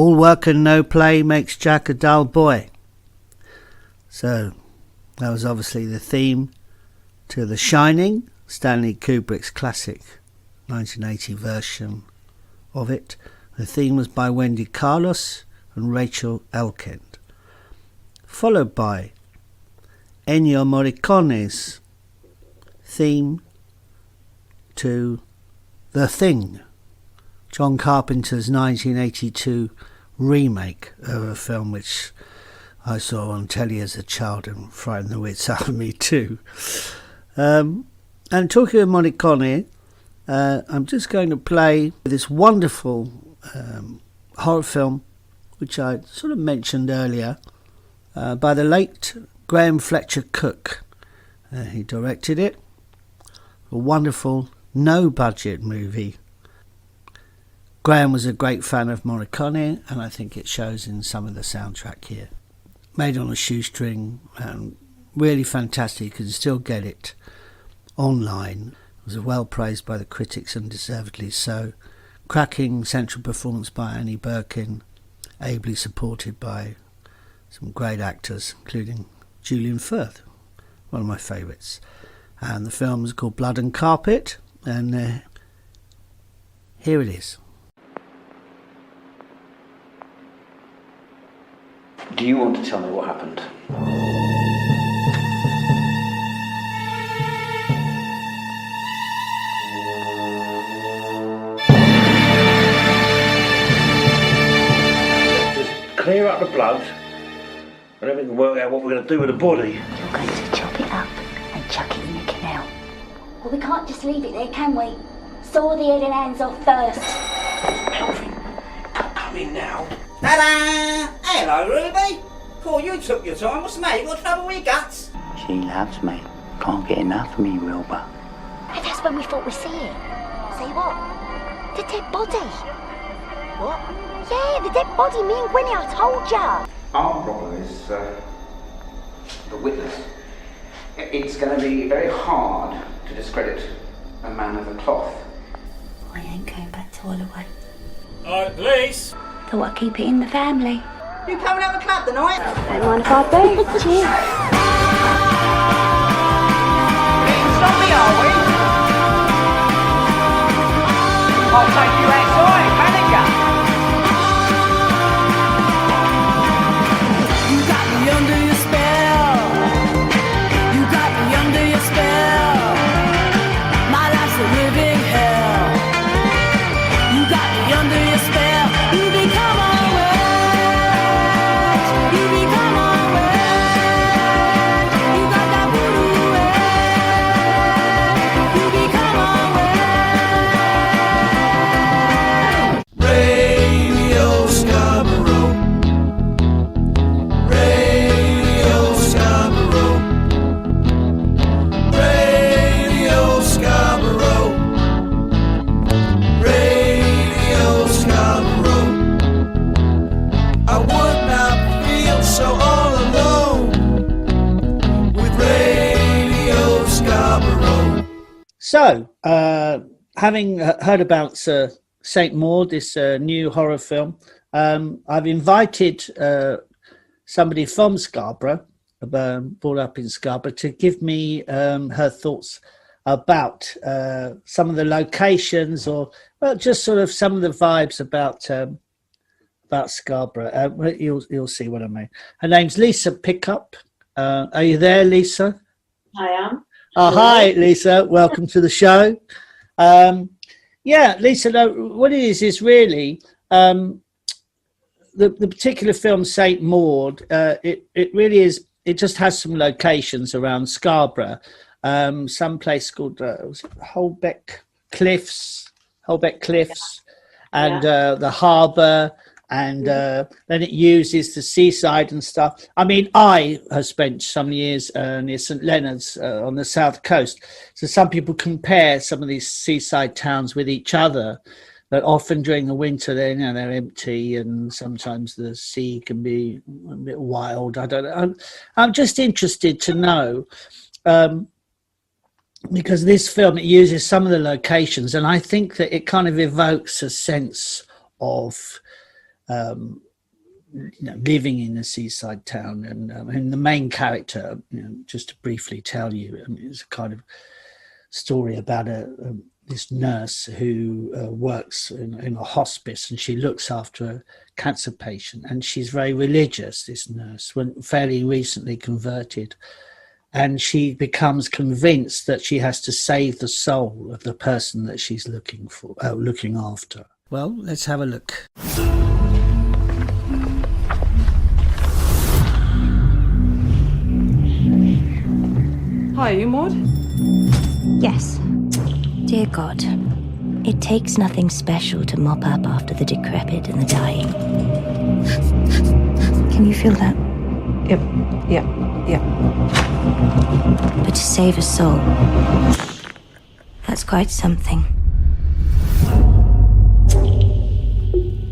All work and no play makes Jack a dull boy. So that was obviously the theme to The Shining, Stanley Kubrick's classic 1980 version of it. The theme was by Wendy Carlos and Rachel Elkind, followed by Ennio Morricone's theme to The Thing, John Carpenter's 1982 remake of a film which I saw on telly as a child and frightened the wits out of me too. And talking of Morricone, I'm just going to play this wonderful horror film which I sort of mentioned earlier, by the late Graham Fletcher Cook. He directed it. A wonderful no-budget movie. Graham was a great fan of Morricone, and I think it shows in some of the soundtrack here. Made on a shoestring, and really fantastic. You can still get it online. It was well praised by the critics, and deservedly so. Cracking central performance by Annie Birkin, ably supported by some great actors, including Julian Firth, one of my favourites. And the film is called Blood and Carpet, and here it is. Do you want to tell me what happened? Just clear up the blood, and then we can work out what we're going to do with the body. You're going to chop it up and chuck it in the canal. Well, we can't just leave it there, can we? Saw the head and hands off first. Alvin, come in now. Ta-da! Hello, Ruby. Paul, you took your time. What's the matter? You got trouble with your guts? She loves me. Can't get enough of me, Wilbur. And that's when we thought we'd see it. See what? The dead body. What? Yeah, the dead body. Me and Gwenny, I told ya. Our problem is the witness. It's going to be very hard to discredit a man of the cloth. I ain't going back to Holloway. Alright, police. Thought I'd keep it in the family. You coming out of the club tonight? Don't mind if I do. Cheers. Stop me, are we? I'll take you outside, manager. You got me under your spell. You got me under your spell. My life's a living hell. You got me under your spell. You become our witch. You become our witch. You got that voodoo witch. You become our witch. Radio Scarborough. Radio Scarborough. Radio Scarborough. Radio Scarborough. I would not feel so all alone with Radio Scarborough. So, having heard about Saint Maud, this new horror film, I've invited somebody from Scarborough, brought up in Scarborough, to give me her thoughts about some of the locations, or well, just sort of some of the vibes about Scarborough. You'll see what I mean. Her name's Lisa Pickup. Are you there, Lisa? I am. Oh, hi, Lisa. Welcome to the show. Yeah, Lisa, no, what it is really the particular film Saint Maud. It really is. It just has some locations around Scarborough. Some place called was it Holbeck Cliffs, and the harbour. And then it uses the seaside and stuff. I mean, I have spent some years near St Leonard's on the south coast. So some people compare some of these seaside towns with each other. But often during the winter, they're empty, and sometimes the sea can be a bit wild. I don't know. I'm just interested to know, because this film, it uses some of the locations, and I think that it kind of evokes a sense of living in a seaside town, and the main character, just to briefly tell you, it's a kind of story about this nurse who works in a hospice, and she looks after a cancer patient, and she's very religious, this nurse, fairly recently converted, and she becomes convinced that she has to save the soul of the person that she's looking after. Well, let's have a look. Hi, are you Maud? Yes. Dear God, it takes nothing special to mop up after the decrepit and the dying. Can you feel that? Yep. But to save a soul, that's quite something.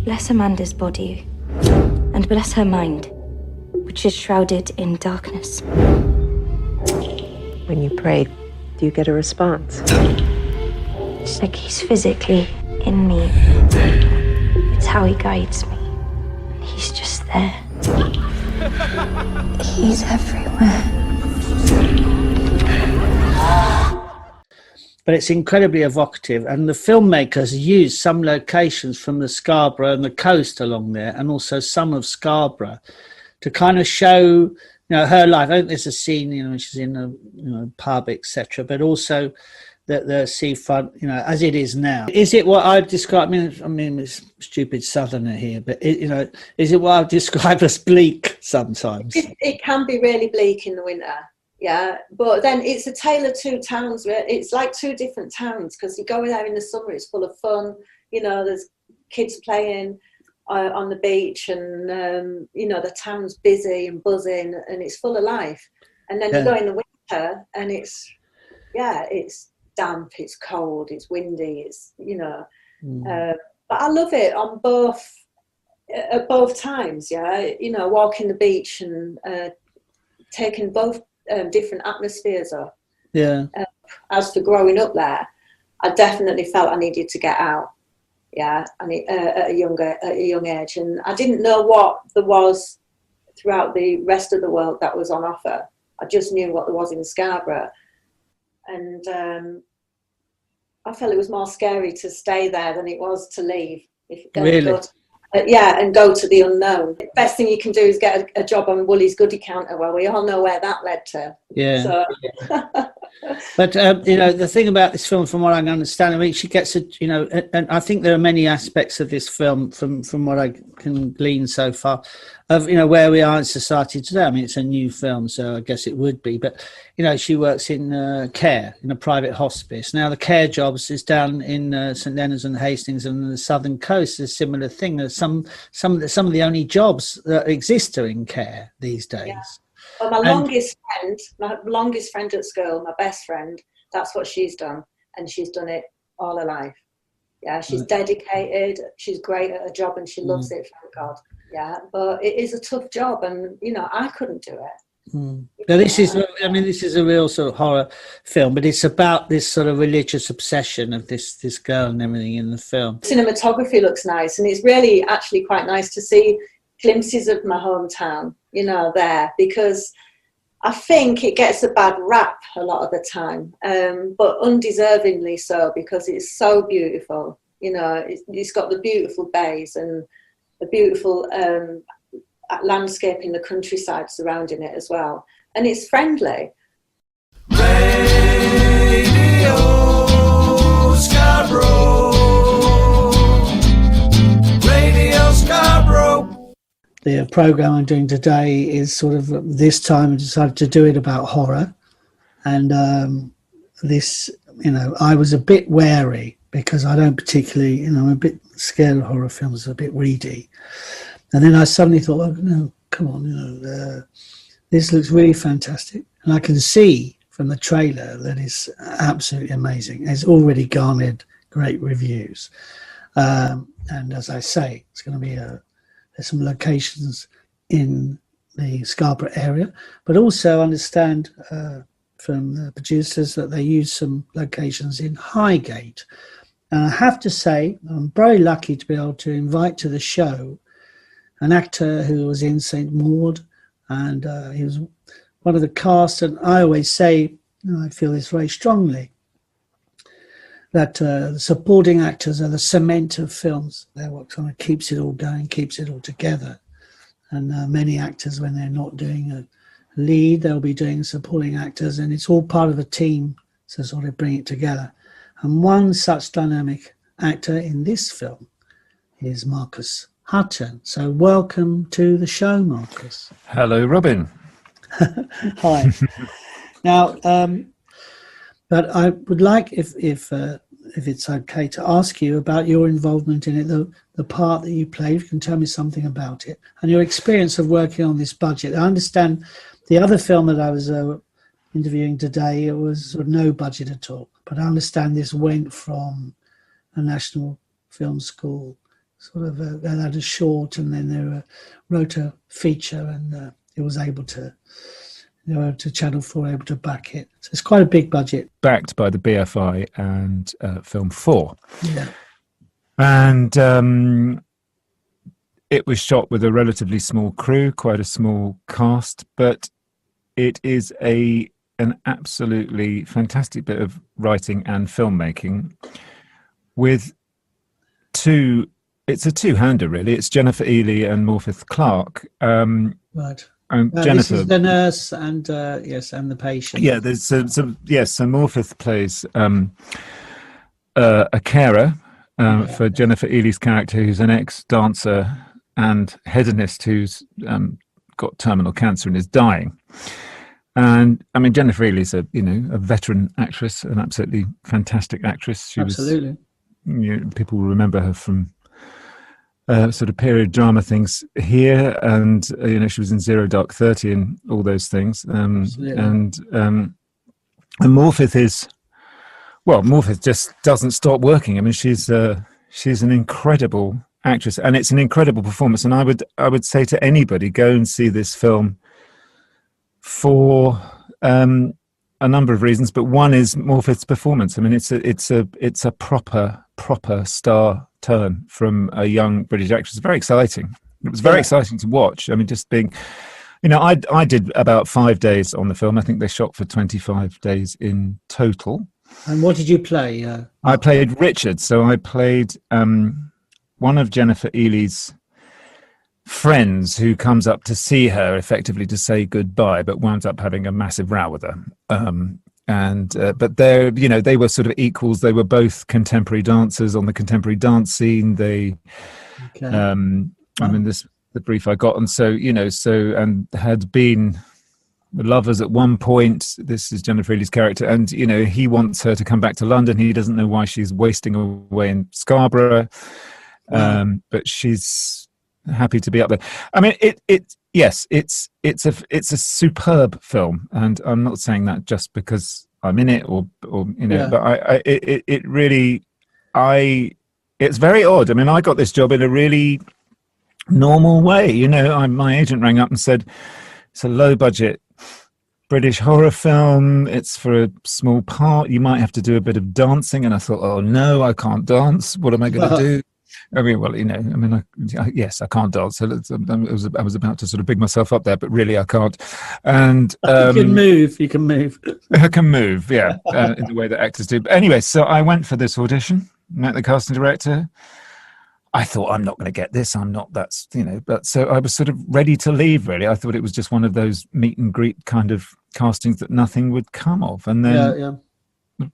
Bless Amanda's body, and bless her mind, which is shrouded in darkness. When you pray, do you get a response? It's like he's physically in me. It's how he guides me. He's just there. He's everywhere. But it's incredibly evocative, and the filmmakers used some locations from the Scarborough and the coast along there, and also some of Scarborough, to kind of show, her life. I think there's a scene, she's in a pub, etc., but also the seafront, as it is now. Is it what I'd describe? I mean, it's stupid southerner here, but is it what I'd describe as bleak sometimes? It can be really bleak in the winter. Yeah, but then it's a tale of two towns. It's like two different towns, because you go there in the summer, it's full of fun. There's kids playing on the beach, and the town's busy and buzzing, and it's full of life. And then you go in the winter, and it's damp, it's cold, it's windy, but I love it at both times. Walking the beach and taking both different atmospheres up. As for growing up there, I definitely felt I needed to get out. At a young age, and I didn't know what there was throughout the rest of the world that was on offer. I just knew what there was in Scarborough, and I felt it was more scary to stay there than it was to leave. Really? And go to the unknown. The best thing you can do is get a job on Woolies goodie counter. Well, we all know where that led to. Yeah. So. But the thing about this film, from what I understand, I mean, she gets and I think there are many aspects of this film, from what I can glean so far, of where we are in society today. I mean, it's a new film, so I guess it would be. But she works in care in a private hospice. Now, the care jobs is down in St Leonard's and Hastings and the southern coast. Is a similar thing. There's some of the only jobs that exist are in care these days. Yeah. Well, my longest friend at school, my best friend, that's what she's done, and she's done it all her life. Yeah, she's dedicated, she's great at her job, and she loves it, thank God. Yeah, but it is a tough job, and I couldn't do it. Now, this is a real sort of horror film, but it's about this sort of religious obsession of this girl and everything in the film. Cinematography looks nice, and it's really actually quite nice to see glimpses of my hometown, there, because I think it gets a bad rap a lot of the time, but undeservingly so, because it's so beautiful. It's got the beautiful bays and the beautiful landscape in the countryside surrounding it as well, and it's friendly. Radio Scarborough. Radio Scarborough. The program I'm doing today is sort of, this time I decided to do it about horror, and I was a bit wary, because I don't particularly, I'm a bit scared of horror films, a bit weedy. And then I suddenly thought, oh, no, come on, this looks really fantastic. And I can see from the trailer that it's absolutely amazing. It's already garnered great reviews. And as I say, it's going to be there's some locations in the Scarborough area, but also understand from the producers that they use some locations in Highgate. And I have to say, I'm very lucky to be able to invite to the show an actor who was in St. Maud, and he was one of the cast. And I always say, I feel this very strongly, that the supporting actors are the cement of films. They're what kind of keeps it all going, keeps it all together. And many actors, when they're not doing a lead, they'll be doing supporting actors, and it's all part of a team to sort of bring it together. And one such dynamic actor in this film is Marcus Hutton. So welcome to the show, Marcus. Hello, Robin. Hi. Now, but I would like, if it's okay, to ask you about your involvement in it, the part that you played. If you can tell me something about it and your experience of working on this budget. I understand the other film that I was interviewing today, it was sort of no budget at all. But I understand this went from a National Film School, sort of they had a short, and then they wrote a feature, and it was able to, to Channel 4, able to back it. So it's quite a big budget. Backed by the BFI and Film 4. Yeah. And it was shot with a relatively small crew, quite a small cast, but it is an absolutely fantastic bit of writing and filmmaking with it's a two-hander, really. It's Jennifer Ely and Morpeth Clark. Right. And Jennifer, this is the nurse and and the patient. Yeah, there's so Morpeth plays a carer for Jennifer Ely's character, who's an ex-dancer and hedonist who's got terminal cancer and is dying. And I mean, Jennifer Ely's a veteran actress, an absolutely fantastic actress. She absolutely. People will remember her from sort of period drama things here, and she was in Zero Dark 30 and all those things. And Morpeth Morpeth just doesn't stop working. I mean, she's an incredible actress, and it's an incredible performance. And I would say to anybody, go and see this film for a number of reasons, but one is Morpeth's performance. I mean, it's a proper star turn from a young British actress. Very exciting. It was very exciting to watch. I mean, just being, I did about 5 days on the film. I think they shot for 25 days in total. And what did you play? I played Richard. So I played one of Jennifer Ely's friends who comes up to see her, effectively to say goodbye, but winds up having a massive row with her. But they were sort of equals. They were both contemporary dancers on the contemporary dance scene. The brief I got, and and had been lovers at one point. This is Jennifer Ely's character, and he wants her to come back to London. He doesn't know why she's wasting away in Scarborough, but she's happy to be up there. I mean, it's a superb film, and I'm not saying that just because I'm in it or but it really it's very odd. I mean, I got this job in a really normal way. My agent rang up and said it's a low budget British horror film. It's for a small part. You might have to do a bit of dancing. And I thought, oh no, I can't dance. What am I going to do? I mean, yes, I can't dance. So I was about to sort of big myself up there, but really I can't. And you can move. I can move, yeah, in the way that actors do. But anyway, so I went for this audition, met the casting director. I thought, I'm not going to get this. But so I was sort of ready to leave, really. I thought it was just one of those meet and greet kind of castings that nothing would come of. And then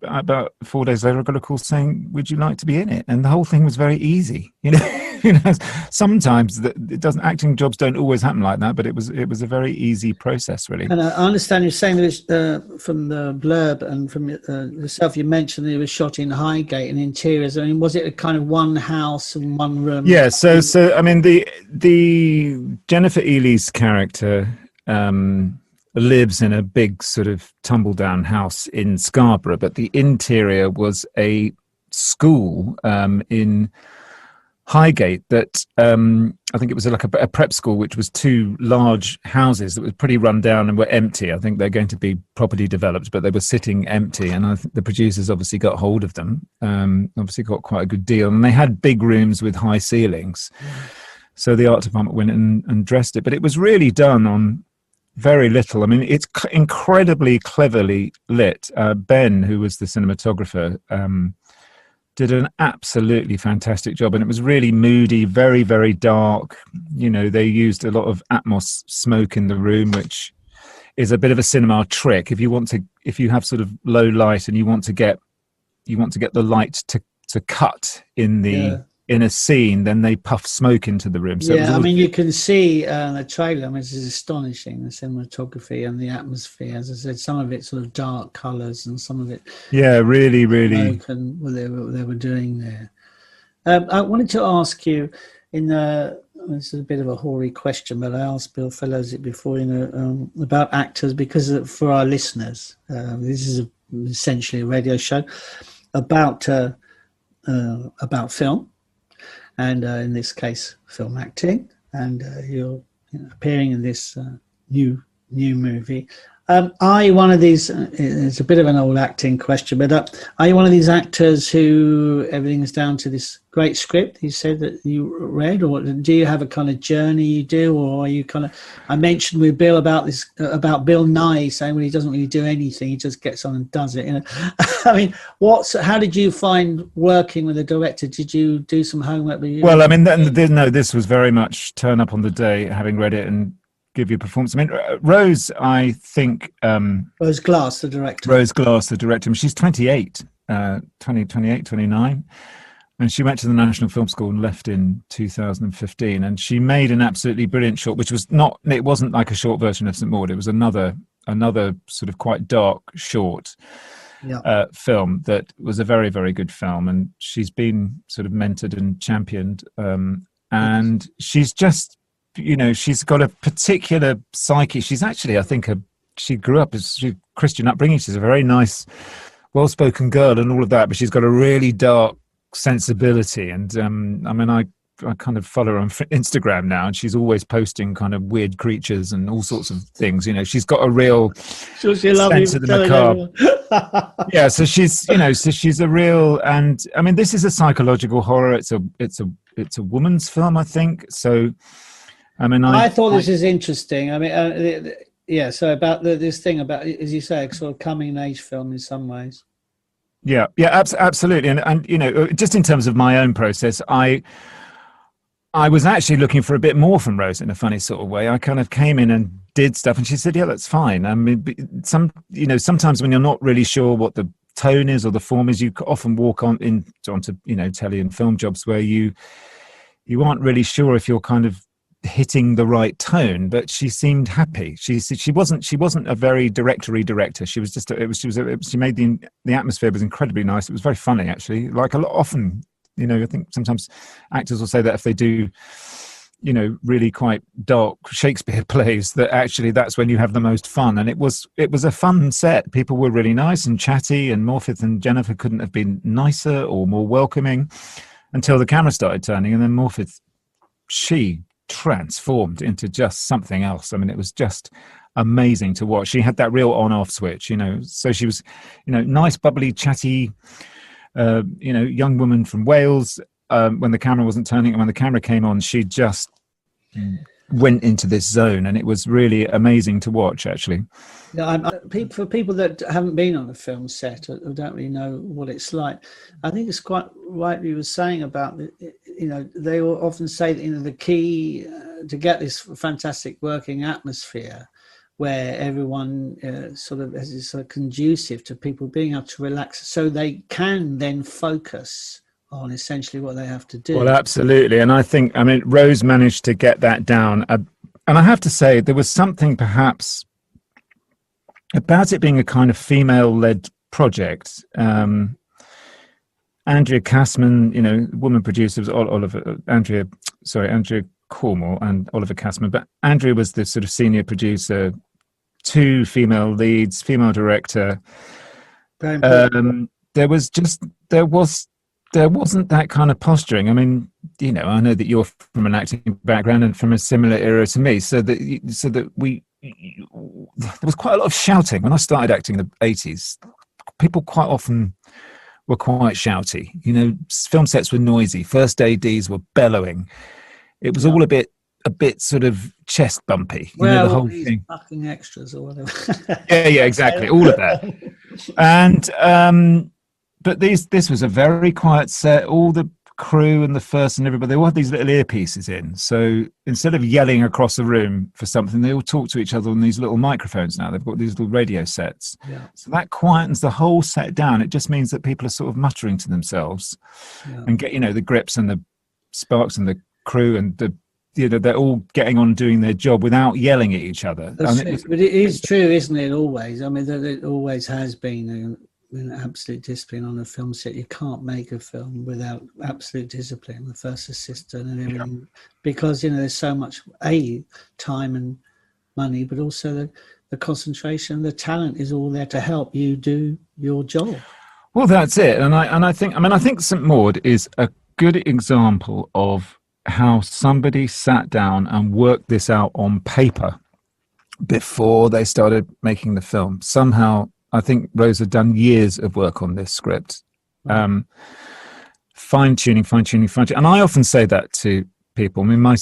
about 4 days later, I got a call saying, would you like to be in it? And the whole thing was very easy. Sometimes acting jobs don't always happen like that, but it was a very easy process, really. And I understand you're saying that it's, from the blurb and from yourself, you mentioned that it was shot in Highgate and interiors. I mean, was it a kind of one house and one room? Yeah. So I mean, the Jennifer Ely's character lives in a big sort of tumble down house in Scarborough, but the interior was a school in Highgate that I think it was like a prep school, which was two large houses that were pretty run down and were empty. I think they're going to be property developed, but they were sitting empty. And I think the producers obviously got hold of them, obviously got quite a good deal. And they had big rooms with high ceilings. So the art department went and dressed it, but it was really done on very little. I mean, it's incredibly cleverly lit. Ben, who was the cinematographer, did an absolutely fantastic job, and it was really moody, very, very dark. You know, they used a lot of Atmos smoke in the room, which is a bit of a cinema trick. If you have sort of low light and you want to get the light to cut in a scene, then they puff smoke into the room. So I mean, you can see the trailer. I mean, it's astonishing, the cinematography and the atmosphere. As I said, some of it sort of dark colours and some of it, really, smoke and what they were doing there. I wanted to ask you, this is a bit of a hoary question, but I asked Bill Fellows it before, about actors, because for our listeners, this is essentially a radio show about film. And in this case, film acting, and you're appearing in this new movie. Are you one of these? It's a bit of an old acting question, but are you one of these actors who everything's down to this great script you said that you read, or do you have a kind of journey you do, or are you kind of? I mentioned with Bill about Bill Nye saying, well, he doesn't really do anything; he just gets on and does it. I mean, how did you find working with a director? Did you do some homework? Well, I mean, no, this was very much turn up on the day, having read it and give you a performance. I mean, Rose, I think... Rose Glass, the director. Rose Glass, the director. I mean, she's 28, 29. And she went to the National Film School and left in 2015. And she made an absolutely brilliant short, which was not... It wasn't like a short version of St. Maud. It was another sort of quite dark short film that was a very, very good film. And she's been sort of mentored and championed. And she's just... she's got a particular psyche. She's actually, I think, she grew up as Christian upbringing. She's a very nice, well-spoken girl and all of that, but she's got a really dark sensibility. And I mean, I kind of follow her on Instagram now, and she's always posting kind of weird creatures and all sorts of things. She's got a real sense of the macabre. Yeah, so she's a real, and I mean, this is a psychological horror. It's a woman's film, I think. So. I mean, I thought this is interesting. I mean, so about this thing about, as you say, a sort of coming-of-age film in some ways. Yeah, absolutely. And just in terms of my own process, I was actually looking for a bit more from Rose in a funny sort of way. I kind of came in and did stuff, and she said, "Yeah, that's fine." I mean, sometimes when you're not really sure what the tone is or the form is, you often walk onto telly and film jobs where you aren't really sure if you're kind of hitting the right tone, but she seemed happy. She wasn't a very directory director. She was just she made the atmosphere was incredibly nice. It was very funny, actually. Like often, I think sometimes actors will say that if they do, really quite dark Shakespeare plays, that actually that's when you have the most fun. And it was a fun set. People were really nice and chatty, and Morfydd and Jennifer couldn't have been nicer or more welcoming until the camera started turning, and then Morfydd, she transformed into just something else. I mean, it was just amazing to watch. She had that real on-off switch, so she was, nice, bubbly, chatty, young woman from Wales when the camera wasn't turning, and when the camera came on, she just went into this zone, and it was really amazing to watch, actually. Yeah, for people that haven't been on a film set or don't really know what it's like, I think it's quite right what you were saying about, they will often say that, the key to get this fantastic working atmosphere where everyone sort of is sort of conducive to people being able to relax so they can then focus on essentially what they have to do. Well, absolutely. And I think, Rose managed to get that down. And I have to say, there was something perhaps about it being a kind of female-led project. Andrea Cassman, woman producer, was Andrea Cornwall and Oliver Cassman. But Andrea was the sort of senior producer, 2 female leads, female director. There wasn't that kind of posturing. I mean, I know that you're from an acting background and from a similar era to me, so that there was quite a lot of shouting when I started acting in the 80s. People quite often were quite shouty. Film sets were noisy. First ADs were bellowing. it was all a bit sort of chest bumpy, the whole these thing. Fucking extras or whatever. Yeah, exactly, all of that. And but this was a very quiet set. All the crew and the first and everybody, they all had these little earpieces in. So instead of yelling across the room for something, they all talk to each other on these little microphones now. They've got these little radio sets. Yeah. So that quietens the whole set down. It just means that people are sort of muttering to themselves and get, the grips and the sparks and the crew and the, they're all getting on doing their job without yelling at each other. But it is true, isn't it, always? I mean, it always has been an absolute discipline on a film set. You can't make a film without absolute discipline, the first assistant and everything, because, there's so much, time and money, but also the concentration, the talent is all there to help you do your job. Well, that's it. And I think St. Maud is a good example of how somebody sat down and worked this out on paper before they started making the film. Somehow, I think Rose had done years of work on this script, fine-tuning. And I often say that to people. I mean, my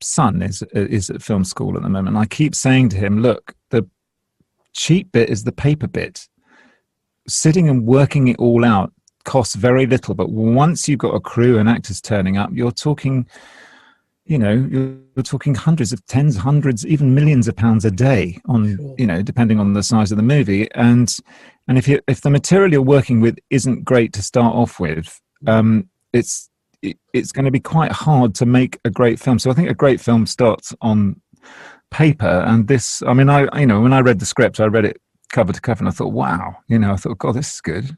son is at film school at the moment, and I keep saying to him, look, the cheap bit is the paper bit. Sitting and working it all out costs very little, but once you've got a crew and actors turning up, you're talking, you're talking hundreds, even millions of pounds a day on, depending on the size of the movie. And if the material you're working with isn't great to start off with, it's going to be quite hard to make a great film. So I think a great film starts on paper. And this, I mean, when I read the script, I read it cover to cover, and I thought, wow, I thought, God, this is good.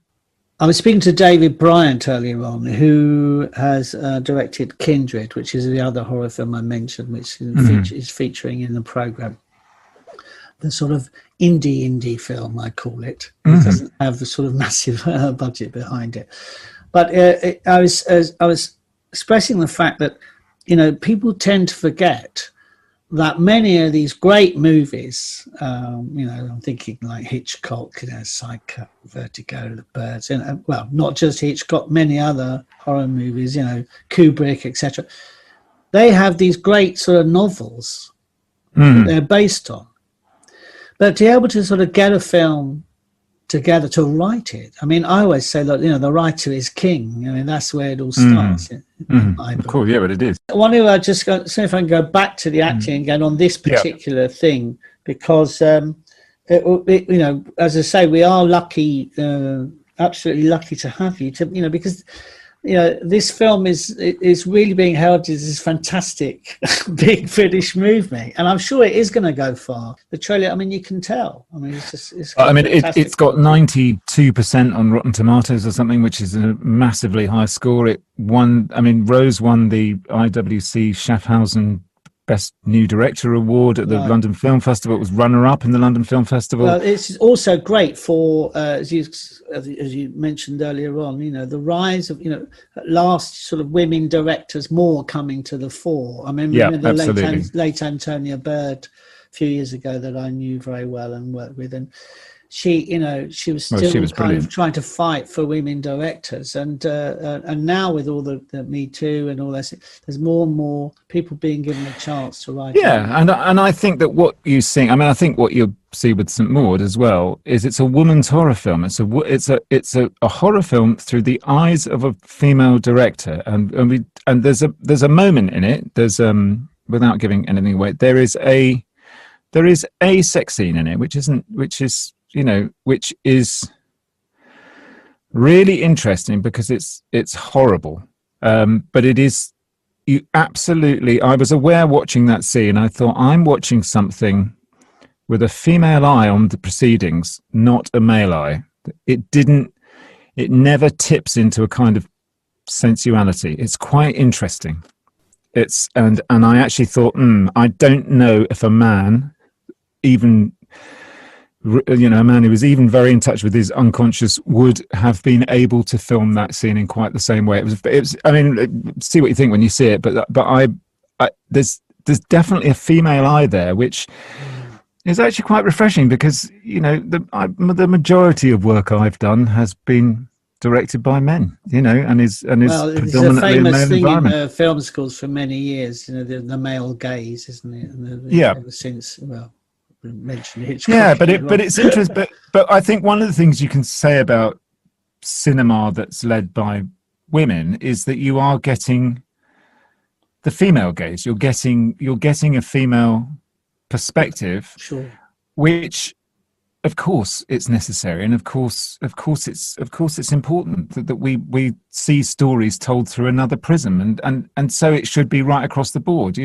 I was speaking to David Bryant earlier on, who has directed Kindred, which is the other horror film I mentioned, which is featuring in the programme. The sort of indie film, I call it. It doesn't have the sort of massive budget behind it. But I was expressing the fact that, people tend to forget that many of these great movies, I'm thinking like Hitchcock, Psycho, Vertigo, The Birds, well, not just Hitchcock, many other horror movies, Kubrick, etc. They have these great sort of novels that they're based on. But to be able to sort of get a film together to write it, I mean, I always say that, the writer is king. I mean, that's where it all starts. Of course, yeah, but it is. I want to just see if I can go back to the acting again on this particular thing, because, as I say, we are lucky, absolutely lucky to have you, because this film is really being held as this fantastic big British movie, and I'm sure it is going to go far. The trailer, I mean, you can tell. I mean, it's got 92% on Rotten Tomatoes or something, which is a massively high score. It won. I mean, Rose won the IWC Schaffhausen Best New Director Award at the London Film Festival. It was runner-up in the London Film Festival. Well, it's also great for, as you mentioned earlier on, the rise of, at last, sort of women directors more coming to the fore. I mean, remember the late Antonia Bird a few years ago that I knew very well and worked with, and she was still kind of trying to fight for women directors, and now with all the Me Too and all this, there's more and more people being given a chance to write. And I think that what you see, I think what you'll see with St. Maud as well is it's a woman's horror film. It's a horror film through the eyes of a female director, and there's a moment in it. There's without giving anything away, there is a sex scene in it, which is really interesting because it's horrible. But it is, you absolutely, I was aware watching that scene, I thought, I'm watching something with a female eye on the proceedings, not a male eye. It never tips into a kind of sensuality. It's quite interesting. And I actually thought, I don't know if a man, even, a man who was even very in touch with his unconscious, would have been able to film that scene in quite the same way. It was. I mean, see what you think when you see it, but there's definitely a female eye there, which is actually quite refreshing because the majority of work I've done has been directed by men, and is Well, it's a predominantly a famous male thing environment. in film schools for many years, the male gaze, isn't it? And Yeah. ever since, well, we mentioned Hitchcock. Yeah, but it's interesting. But I think one of the things you can say about cinema that's led by women is that you are getting the female gaze. You're getting a female perspective, Sure. which, of course, it's necessary, and of course, it's important that we see stories told through another prism, and so it should be right across the board.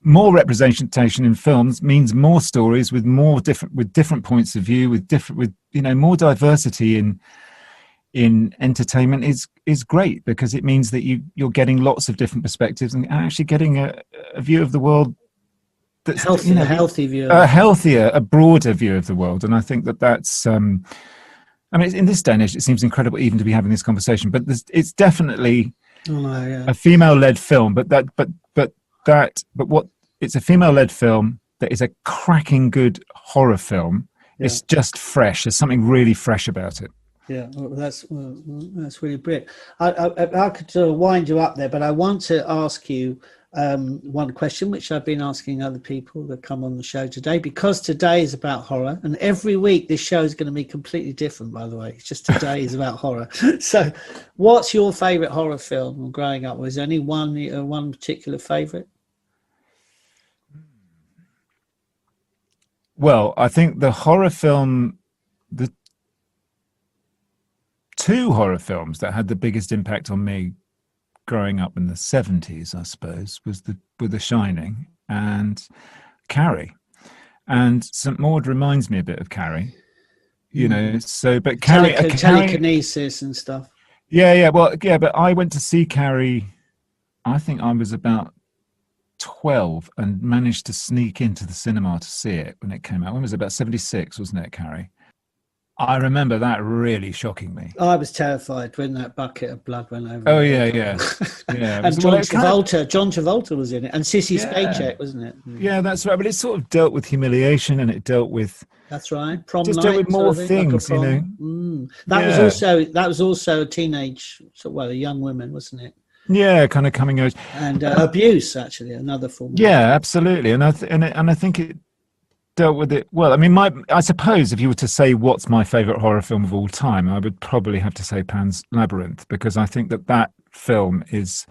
More representation in films means more stories with different points of view, with more diversity in entertainment is great, because it means that you're getting lots of different perspectives and actually getting a view of the world that's healthy view, a broader view of the world. And I think that's in this day and age, it seems incredible even to be having this conversation, but it's definitely a female-led film, it's a female-led film that is a cracking good horror film. Yeah. It's just fresh. There's something really fresh about it. Yeah, well, that's really brilliant. I could wind you up there, but I want to ask you one question, which I've been asking other people that come on the show today, because today is about horror, and every week this show is going to be completely different, by the way. It's just today is about horror. So what's your favourite horror film growing up? Was there any one particular favourite? Well, I think the two horror films that had the biggest impact on me growing up in the 70s, I suppose, were The Shining and Carrie. And St. Maud reminds me a bit of Carrie, but Carrie... telekinesis and stuff. But I went to see Carrie, I think I was about 12 and managed to sneak into the cinema to see it when it came out. When was it? About 76, wasn't it, Carrie? I remember that really shocking me. I was terrified when that bucket of blood went over. Oh, yeah. And John Travolta was in it, and Sissy Spacek, wasn't it? Yeah, that's right. But it sort of dealt with humiliation, and it dealt with... That's right. Prom just night, dealt with more things, That was also a teenage, a young woman, wasn't it? Yeah, kind of coming out. And abuse, actually, another form. Yeah, absolutely. And I think it dealt with it well. I mean, I suppose if you were to say what's my favourite horror film of all time, I would probably have to say Pan's Labyrinth, because I think that film is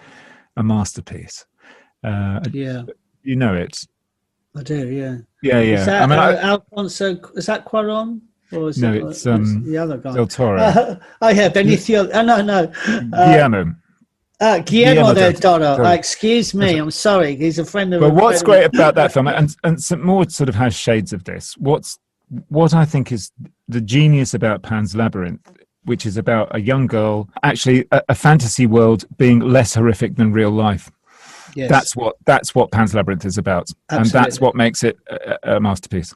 a masterpiece. You know it. I do, yeah. Yeah. Is that Alfonso? Is that Cuarón? Or is it's the other guy? Del Toro. Benicio. No. Guillermo del Toro. Excuse me, I'm sorry. He's a friend of. But what's great about that film, and St. Maud sort of has shades of this. What I think is the genius about Pan's Labyrinth, which is about a young girl, actually a fantasy world being less horrific than real life. Yes. That's what Pan's Labyrinth is about, Absolutely. And that's what makes it a masterpiece.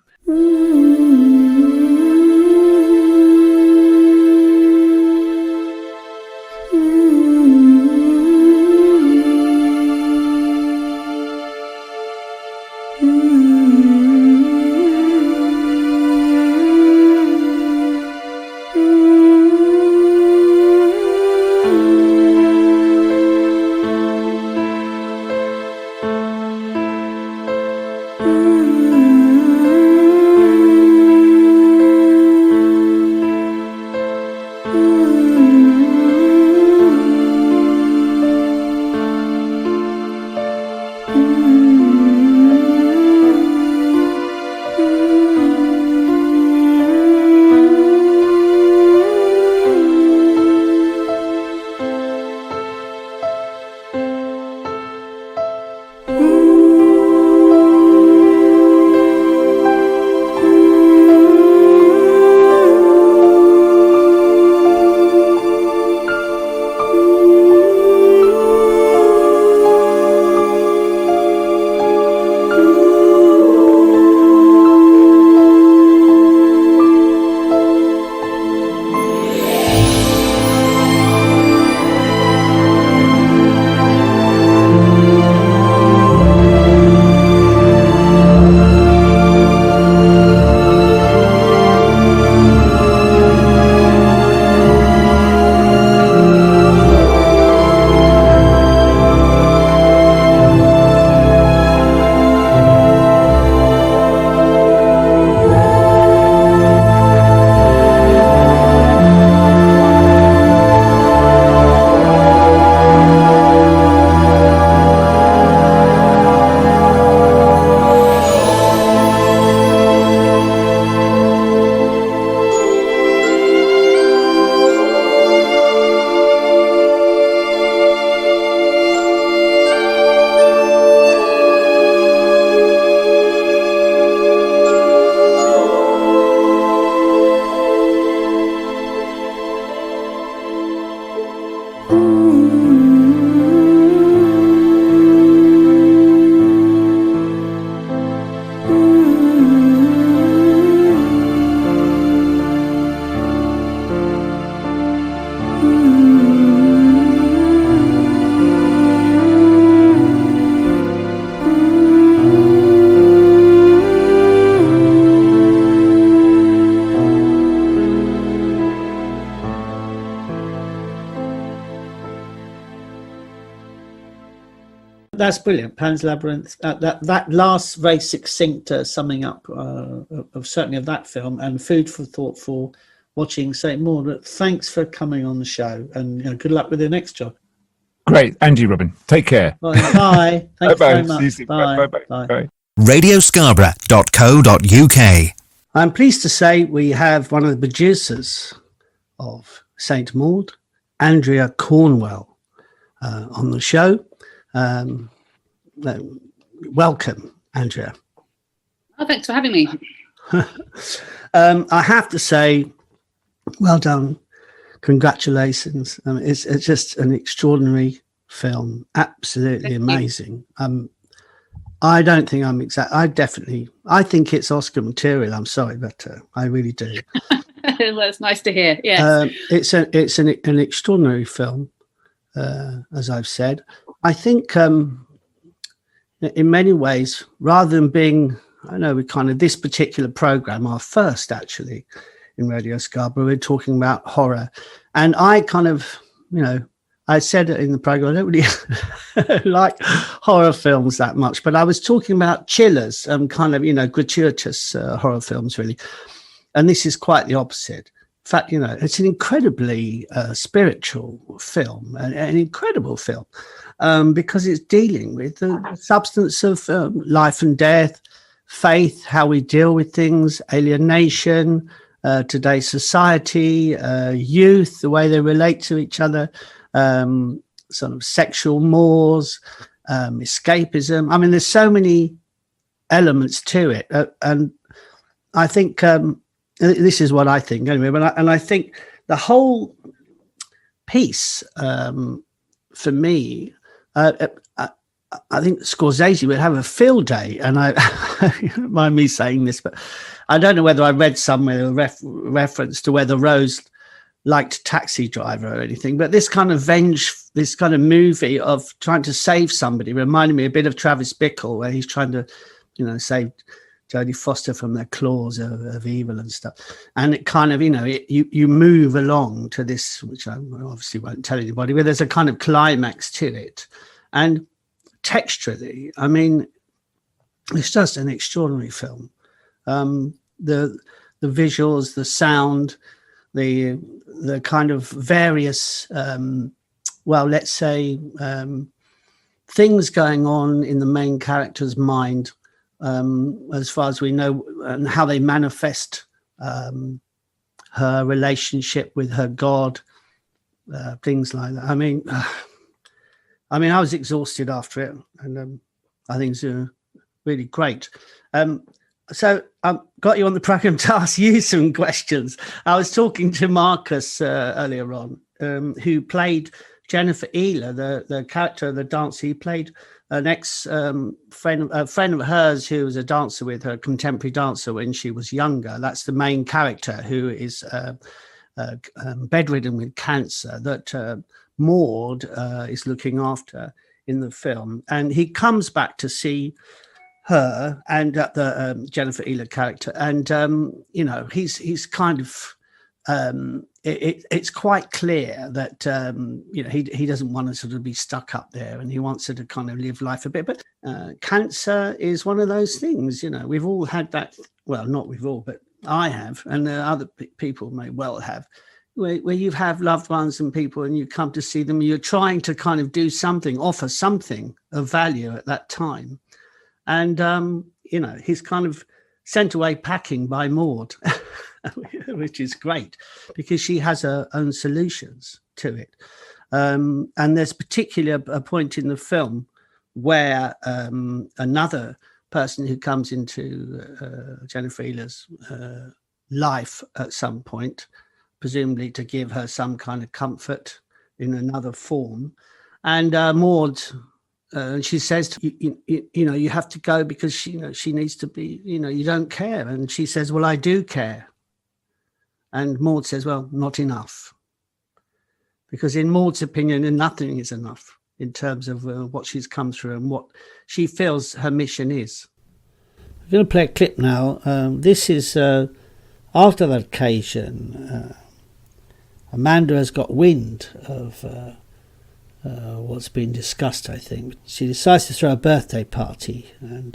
That's brilliant. Pan's Labyrinth. That last very succinct summing up of certainly of that film, and food for thought for watching St. Maud. Thanks for coming on the show, and good luck with your next job. Great. And you, Robin. Take care. Bye. Bye. Thank you very See much. you soon. Bye. Bye. radioscarborough.co.uk. I'm pleased to say we have one of the producers of St. Maud, Andrea Cornwell, on the show. Welcome, Andrea. Oh, thanks for having me. I have to say, well done. Congratulations. It's just an extraordinary film. Absolutely amazing. I don't think I'm exact. I think it's Oscar material. I'm sorry, but I really do. Well, it's nice to hear. Yes. It's an extraordinary film, as I've said. I think in many ways, rather than being, I know we kind of, this particular program, our first actually in Radio Scarborough, we're talking about horror. And I kind of, I said it in the program, I don't really like horror films that much, but I was talking about chillers and kind of, gratuitous horror films really. And this is quite the opposite. In fact, it's an incredibly spiritual film, an incredible film, because it's dealing with the substance of life and death, faith, how we deal with things, alienation, today's society, youth, the way they relate to each other, sort of sexual mores, escapism. I mean, there's so many elements to it. And I think this is what I think anyway. But I think the whole piece, for me, I think Scorsese would have a field day, and I don't mind me saying this, but I don't know whether I read somewhere a reference to whether Rose liked Taxi Driver or anything, but this kind of movie of trying to save somebody reminded me a bit of Travis Bickle, where he's trying to, save Jodie Foster from their claws of evil and stuff. And it kind of, you move along to this, which I obviously won't tell anybody, but there's a kind of climax to it. And texturally, I mean, it's just an extraordinary film. The visuals, the sound, the kind of various, let's say, things going on in the main character's mind, as far as we know, and how they manifest her relationship with her God, things like that. I mean, I was exhausted after it, and I think it's really great. So I've got you on the program to ask you some questions. I was talking to Marcus earlier on, who played Jennifer Ealer, the character, the dancer. He played an friend of hers who was a dancer with her, contemporary dancer, when she was younger. That's the main character, who is bedridden with cancer that Maud is looking after in the film. And he comes back to see her and the Jennifer Ealer character, and he's kind of it's quite clear that he doesn't want to sort of be stuck up there, and he wants her to kind of live life a bit. But cancer is one of those things, we've all had that. Well, not we've all, but I have, and other people may well have, where you have loved ones and people, and you come to see them, you're trying to kind of do something, offer something of value at that time. And, he's kind of sent away packing by Maud, which is great because she has her own solutions to it. And there's particularly a point in the film where another person who comes into Jennifer Ealer's life at some point, presumably to give her some kind of comfort in another form. And Maud... and she says, you have to go because she needs to be, you don't care. And she says, well, I do care. And Maud says, well, not enough. Because in Maud's opinion, nothing is enough in terms of what she's come through and what she feels her mission is. I'm going to play a clip now. This is after that occasion. Amanda has got wind of what's been discussed, I think. She decides to throw a birthday party, and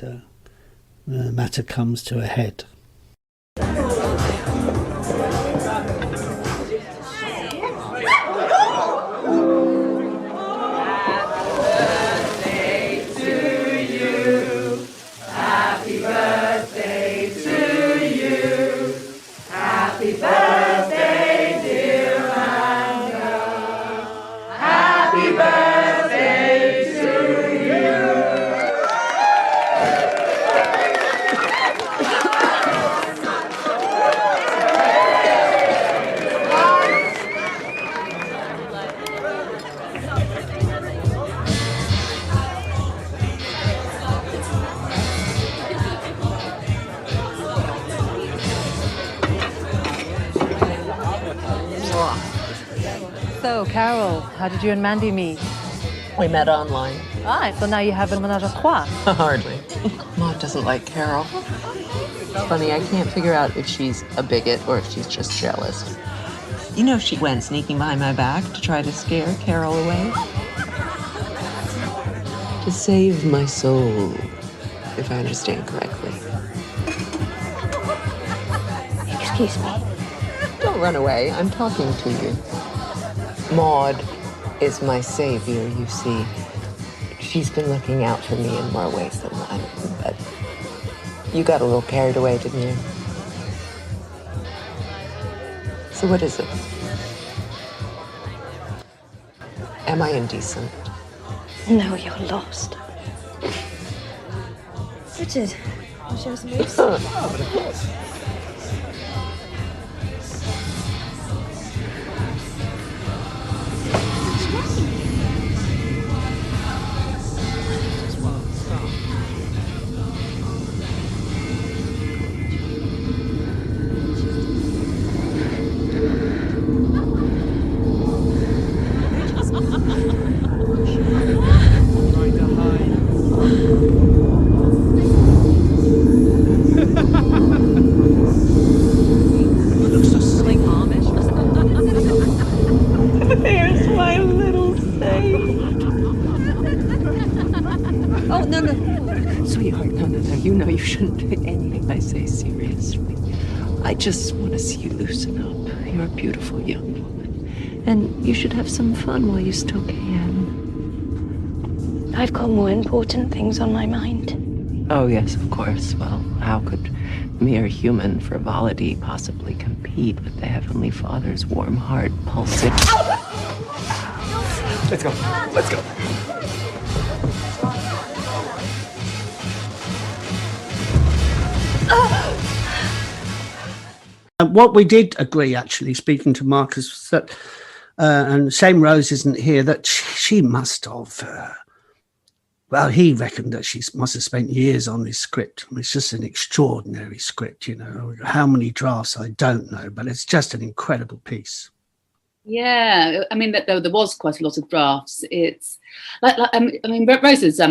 the matter comes to a head. So, Carol, how did you and Mandy meet? We met online. Ah, so now you have a menage a trois. Hardly. Maud doesn't like Carol. Funny, I can't figure out if she's a bigot or if she's just jealous. You know, she went sneaking behind my back to try to scare Carol away. To save my soul, if I understand correctly. Excuse me. Don't run away. I'm talking to you. Maud is my savior, you see. She's been looking out for me in more ways than one, but you got a little carried away, didn't you? So what is it? Am I indecent? No, you're lost. Richard, I'll show some moves. Oh, but of course. There's my little saint. Oh, no. Sweetheart, no. You know you shouldn't take anything I say seriously. I just want to see you loosen up. You're a beautiful young woman. And you should have some fun while you still can. I've got more important things on my mind. Oh, yes, of course. Well, how could mere human frivolity possibly compete with the Heavenly Father's warm heart pulsing? Let's go. What we did agree, actually, speaking to Marcus, was that, and shame Rose isn't here, that she must have, he reckoned that she must have spent years on this script. I mean, it's just an extraordinary script, you know. How many drafts, I don't know, but it's just an incredible piece. Yeah, I mean, there was quite a lot of drafts. It's Rose is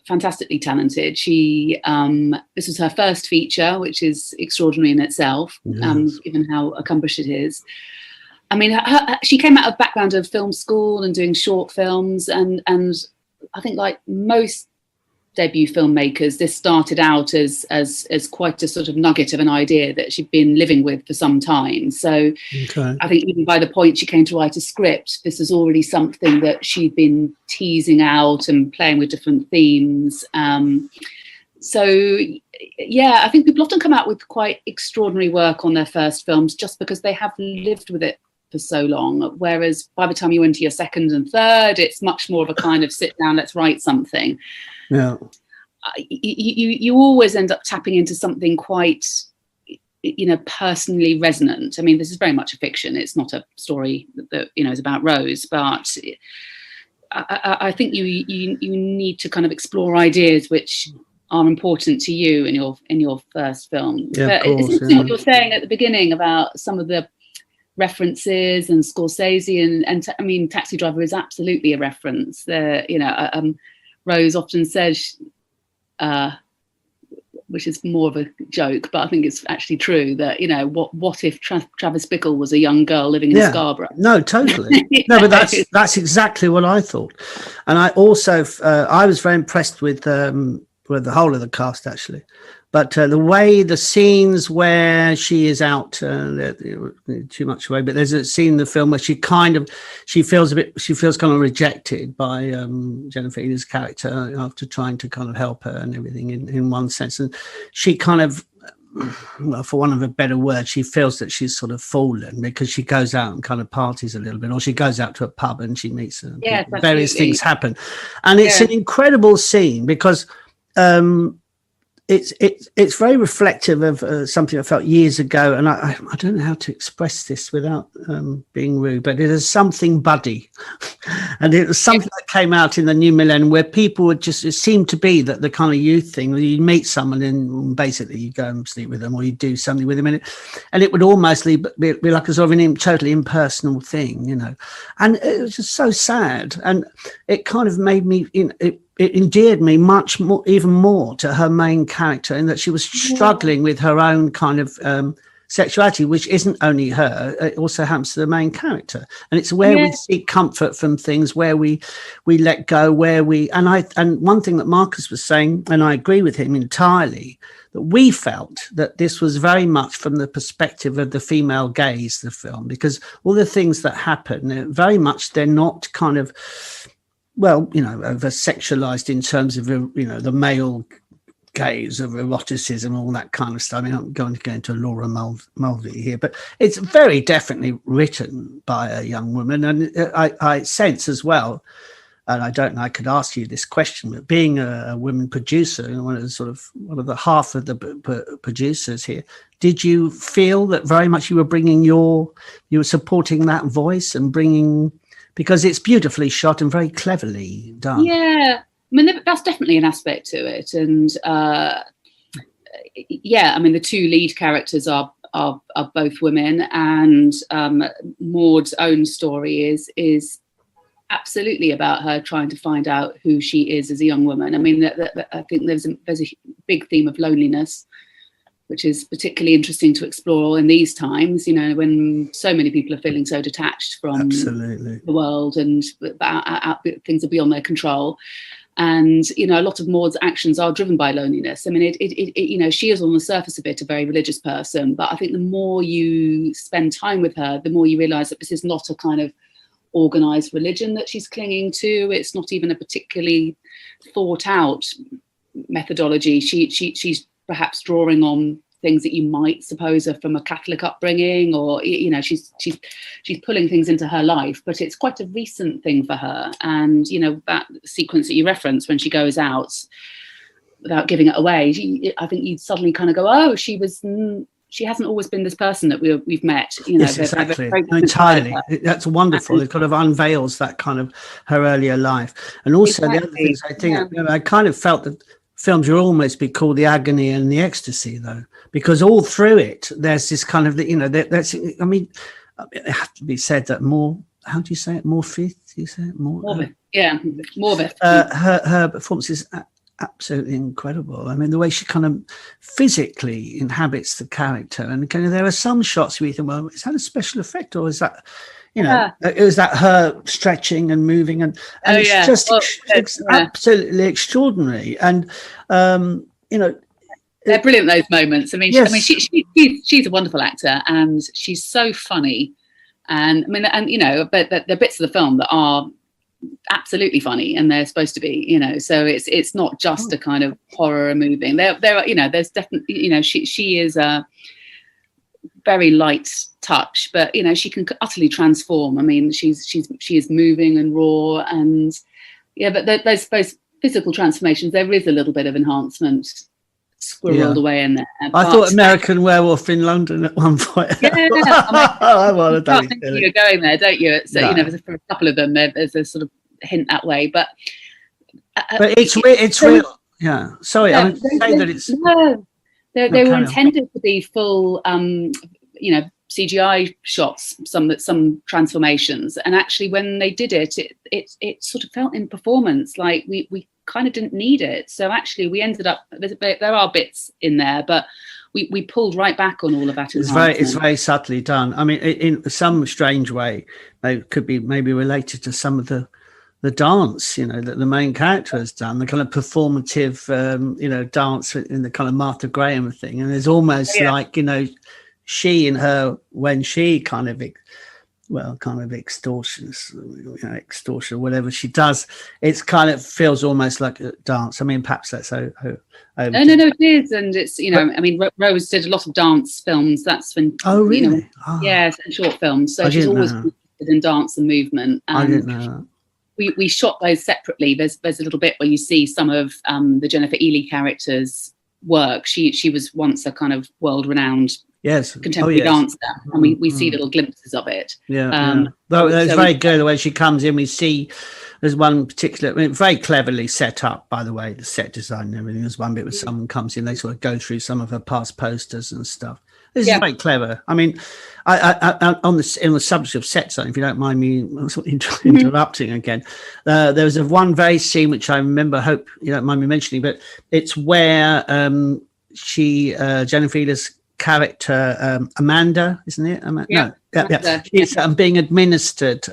fantastically talented. She this was her first feature, which is extraordinary in itself, Yes. given how accomplished it is. I mean, she came out of a background of film school and doing short films, and I think, like most debut filmmakers, this started out as quite a sort of nugget of an idea that she'd been living with for some time. So Okay. I think even by the point she came to write a script, this was already something that she'd been teasing out and playing with different themes. So yeah, I think people often come out with quite extraordinary work on their first films just because they have lived with it for so long, whereas by the time you enter your second and third, it's much more of a kind of sit down, let's write something. Yeah. You always end up tapping into something quite, personally resonant. I mean, this is very much a fiction. It's not a story that is about Rose, but I think you need to kind of explore ideas which are important to you in your first film. Yeah, but of course, it's interesting what you're saying at the beginning about some of the references and Scorsese and Taxi Driver is absolutely a reference. Rose often says which is more of a joke, but I think it's actually true that, you know, what if Travis Bickle was a young girl living in Scarborough? No, totally. No, but that's exactly what I thought. And I also, I was very impressed with the whole of the cast, actually. But the way the scenes where she is out, too much away, but there's a scene in the film where she feels kind of rejected by Jennifer Ealy's character after trying to kind of help her and everything in one sense. And she kind of, well, for want of a better word, she feels that she's sort of fallen because she goes out and kind of parties a little bit, or she goes out to a pub and she meets various things happen. And it's an incredible scene because it's very reflective of something I felt years ago, and I don't know how to express this without being rude, but it is something buddy, and it was something that came out in the new millennium where people would just, it seemed to be that the kind of youth thing where you meet someone and basically you go and sleep with them or you do something with them, and it would almost be like a sort of totally impersonal thing, you know, and it was just so sad, and it kind of made me, it endeared me much more, even more, to her main character, in that she was struggling with her own kind of sexuality, which isn't only her, it also happens to the main character. And it's where we seek comfort from things, where we let go, and one thing that Marcus was saying, and I agree with him entirely, that we felt that this was very much from the perspective of the female gaze, the film, because all the things that happen, very much, they're not kind of, well, you know, over sexualized in terms of, you know, the male gaze of eroticism, all that kind of stuff. I mean, I'm going to go into Laura Mulvey here, but it's very definitely written by a young woman. And I sense as well, and I don't know, I could ask you this question, but being a women producer, one of the half of the producers here, did you feel that very much you were supporting that voice and bringing, because it's beautifully shot and very cleverly done. Yeah, I mean, that's definitely an aspect to it. And yeah, I mean, the two lead characters are both women, and Maud's own story is absolutely about her trying to find out who she is as a young woman. I mean, I think there's a big theme of loneliness, which is particularly interesting to explore in these times, you know, when so many people are feeling so detached from the world, and things are beyond their control. And, you know, a lot of Maud's actions are driven by loneliness. I mean, you know, she is on the surface of it a very religious person, but I think the more you spend time with her, the more you realise that this is not a kind of organised religion that she's clinging to. It's not even a particularly thought out methodology. She's perhaps drawing on things that you might suppose are from a Catholic upbringing, or, you know, she's pulling things into her life, but it's quite a recent thing for her. And, you know, that sequence that you referenced when she goes out, without giving it away, I think you'd suddenly kind of go, oh, she hasn't always been this person that we've met. You know, yes, exactly. Entirely. That's wonderful. It kind of unveils that kind of her earlier life. And also the other things, I think, you know, I kind of felt that films would almost be called the agony and the ecstasy, though, because all through it there's this kind of, you know, that's, I mean, it has to be said that more, how do you say it, Morphy, do you say it more? Morbid. Her performance is absolutely incredible. I mean, the way she kind of physically inhabits the character, and kind of, there are some shots where you think, well, is that a special effect, or is that, you know, is that her stretching and moving, and it's just it's absolutely extraordinary. And you know, they're brilliant, those moments. I mean, she's a wonderful actor, and she's so funny. And I mean, and you know, but there are bits of the film that are absolutely funny, and they're supposed to be, you know. So it's not just a kind of horror moving. There are, you know, there's definitely, you know, she is a very light touch, but, you know, she can utterly transform. I mean, she is moving and raw, and but those physical transformations, there is a little bit of enhancement squirreled away in there. I thought American Werewolf in London at one point. I want to think you're going there, don't you? So you know, for a couple of them, there's a sort of hint that way, but it's real. Yeah, sorry, I'm saying that it's. They were intended to be full, you know, CGI shots, some transformations, and actually when they did it sort of felt in performance like we kind of didn't need it. So actually, we ended up there are bits in there, but we pulled right back on all of that. It's very subtly done. I mean, in some strange way, it could be maybe related to some of the dance, you know, that the main character has done, the kind of performative, you know, dance in the kind of Martha Graham thing. And there's almost like, you know, she and her, when she kind of extortions, you know, extortion, whatever she does, it's kind of feels almost like a dance. I mean, perhaps that's no, it is, and it's, you know, I mean, Rose did a lot of dance films. That's when really, you know, and short films. So she's always interested in dance and movement. And I didn't know that. We shot those separately. There's a little bit where you see some of the Jennifer Ely character's work. She was once a kind of world-renowned contemporary dancer, and we see little glimpses of it. Though it's very good the way she comes in. We see there's one particular, I mean, very cleverly set up, by the way, the set design and everything. There's one bit where someone comes in, they sort of go through some of her past posters and stuff. This is very clever. I mean, I on the subject of set design, if you don't mind me sort of interrupting again, there was one very scene which I remember. Hope you don't mind me mentioning, but it's where Jennifer Ely's character Amanda, isn't it? She's being administered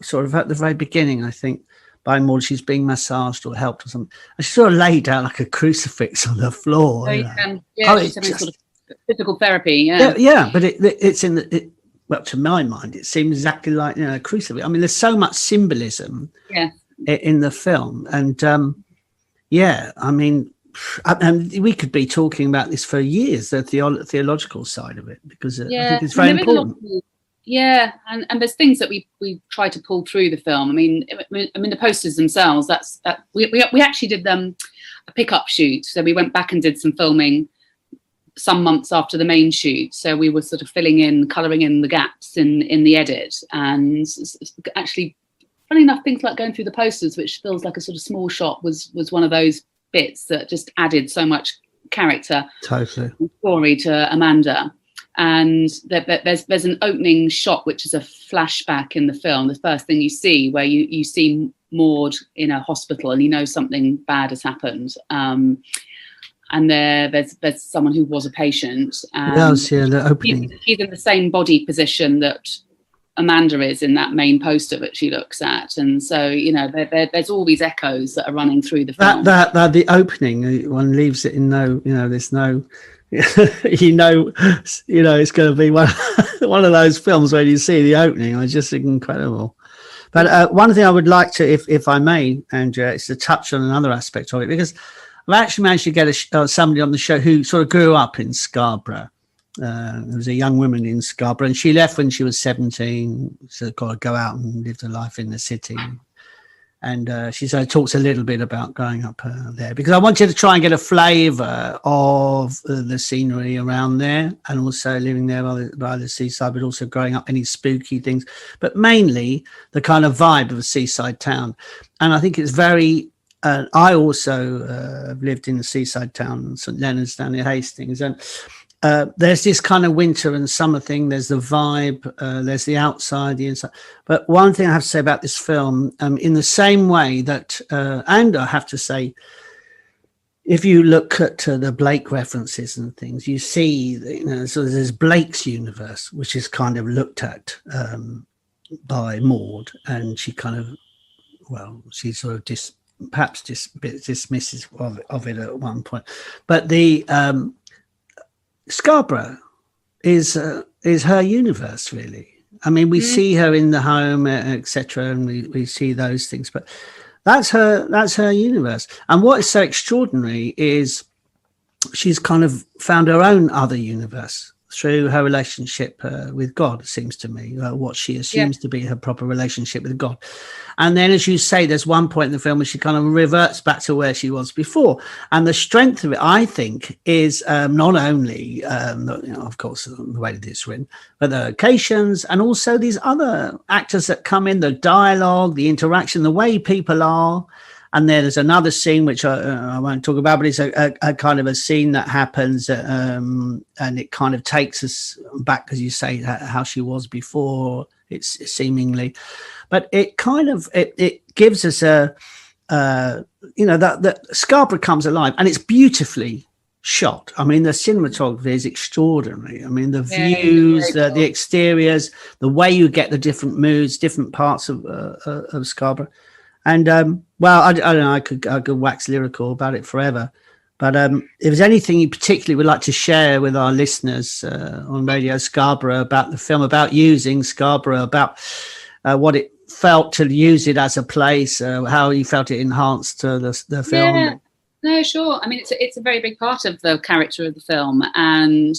sort of at the very beginning, I think, by Maud. She's being massaged or helped or something, and she sort of laid down like a crucifix on the floor. She's having sort of physical therapy. But it's in the well, to my mind, it seems exactly like, you know, a crucifix. I mean, there's so much symbolism in the film, and I mean. And we could be talking about this for years, the theological side of it, because I think it's very important. And there's things that we try to pull through the film. I mean, the posters themselves. We actually did a pickup shoot, so we went back and did some filming some months after the main shoot. So we were sort of colouring in the gaps in the edit, and actually, funny enough, things like going through the posters, which feels like a sort of small shot, was one of those bits that just added so much character and story to Amanda. And there's an opening shot which is a flashback in the film, the first thing you see, where you see Maud in a hospital and you know something bad has happened, and there's someone who was a patient, and the opening. He's in the same body position that Amanda is in that main poster that she looks at, and so, you know, there's all these echoes that are running through the film. That the opening, one leaves it in no, you know, there's no, you know, it's going to be one of those films where you see the opening. It's just incredible. But one thing I would like to, if I may, Andrea, is to touch on another aspect of it, because I've actually managed to get somebody on the show who sort of grew up in Scarborough. There was a young woman in Scarborough, and she left when she was 17, so got to go out and live her life in the city. And she talks a little bit about growing up there, because I wanted to try and get a flavour of the scenery around there, and also living there by the seaside, but also growing up, any spooky things, but mainly the kind of vibe of a seaside town. And I think it's very. I also have lived in the seaside town, St Leonard's down near Hastings, and. There's this kind of winter and summer thing. There's the vibe. There's the outside, the inside. But one thing I have to say about this film, in the same way that, and I have to say, if you look at the Blake references and things, you see, you know, so there's Blake's universe, which is kind of looked at by Maud, and she kind of, well, she sort of perhaps dismisses of it at one point. But the Scarborough is her universe, really. I mean, we see her in the home, etc., and we see those things, but that's her universe. And what is so extraordinary is she's kind of found her own other universe through her relationship with God, it seems to me, what she assumes to be her proper relationship with God. And then, as you say, there's one point in the film where she kind of reverts back to where she was before. And the strength of it, I think, is not only, of course, the way that it's written, but the locations, and also these other actors that come in, the dialogue, the interaction, the way people are. And then there's another scene, which I won't talk about, but it's a kind of a scene that happens, and it kind of takes us back, as you say, how she was before. It's seemingly, but it kind of it gives us that Scarborough comes alive, and it's beautifully shot. I mean, the cinematography is extraordinary. I mean, the views, the exteriors, the way you get the different moods, different parts of Scarborough. And well, I don't know. I could wax lyrical about it forever. But if there's anything you particularly would like to share with our listeners on Radio Scarborough about the film, about using Scarborough, about what it felt to use it as a place, how you felt it enhanced the film. Yeah. No, sure. I mean, it's a very big part of the character of the film, and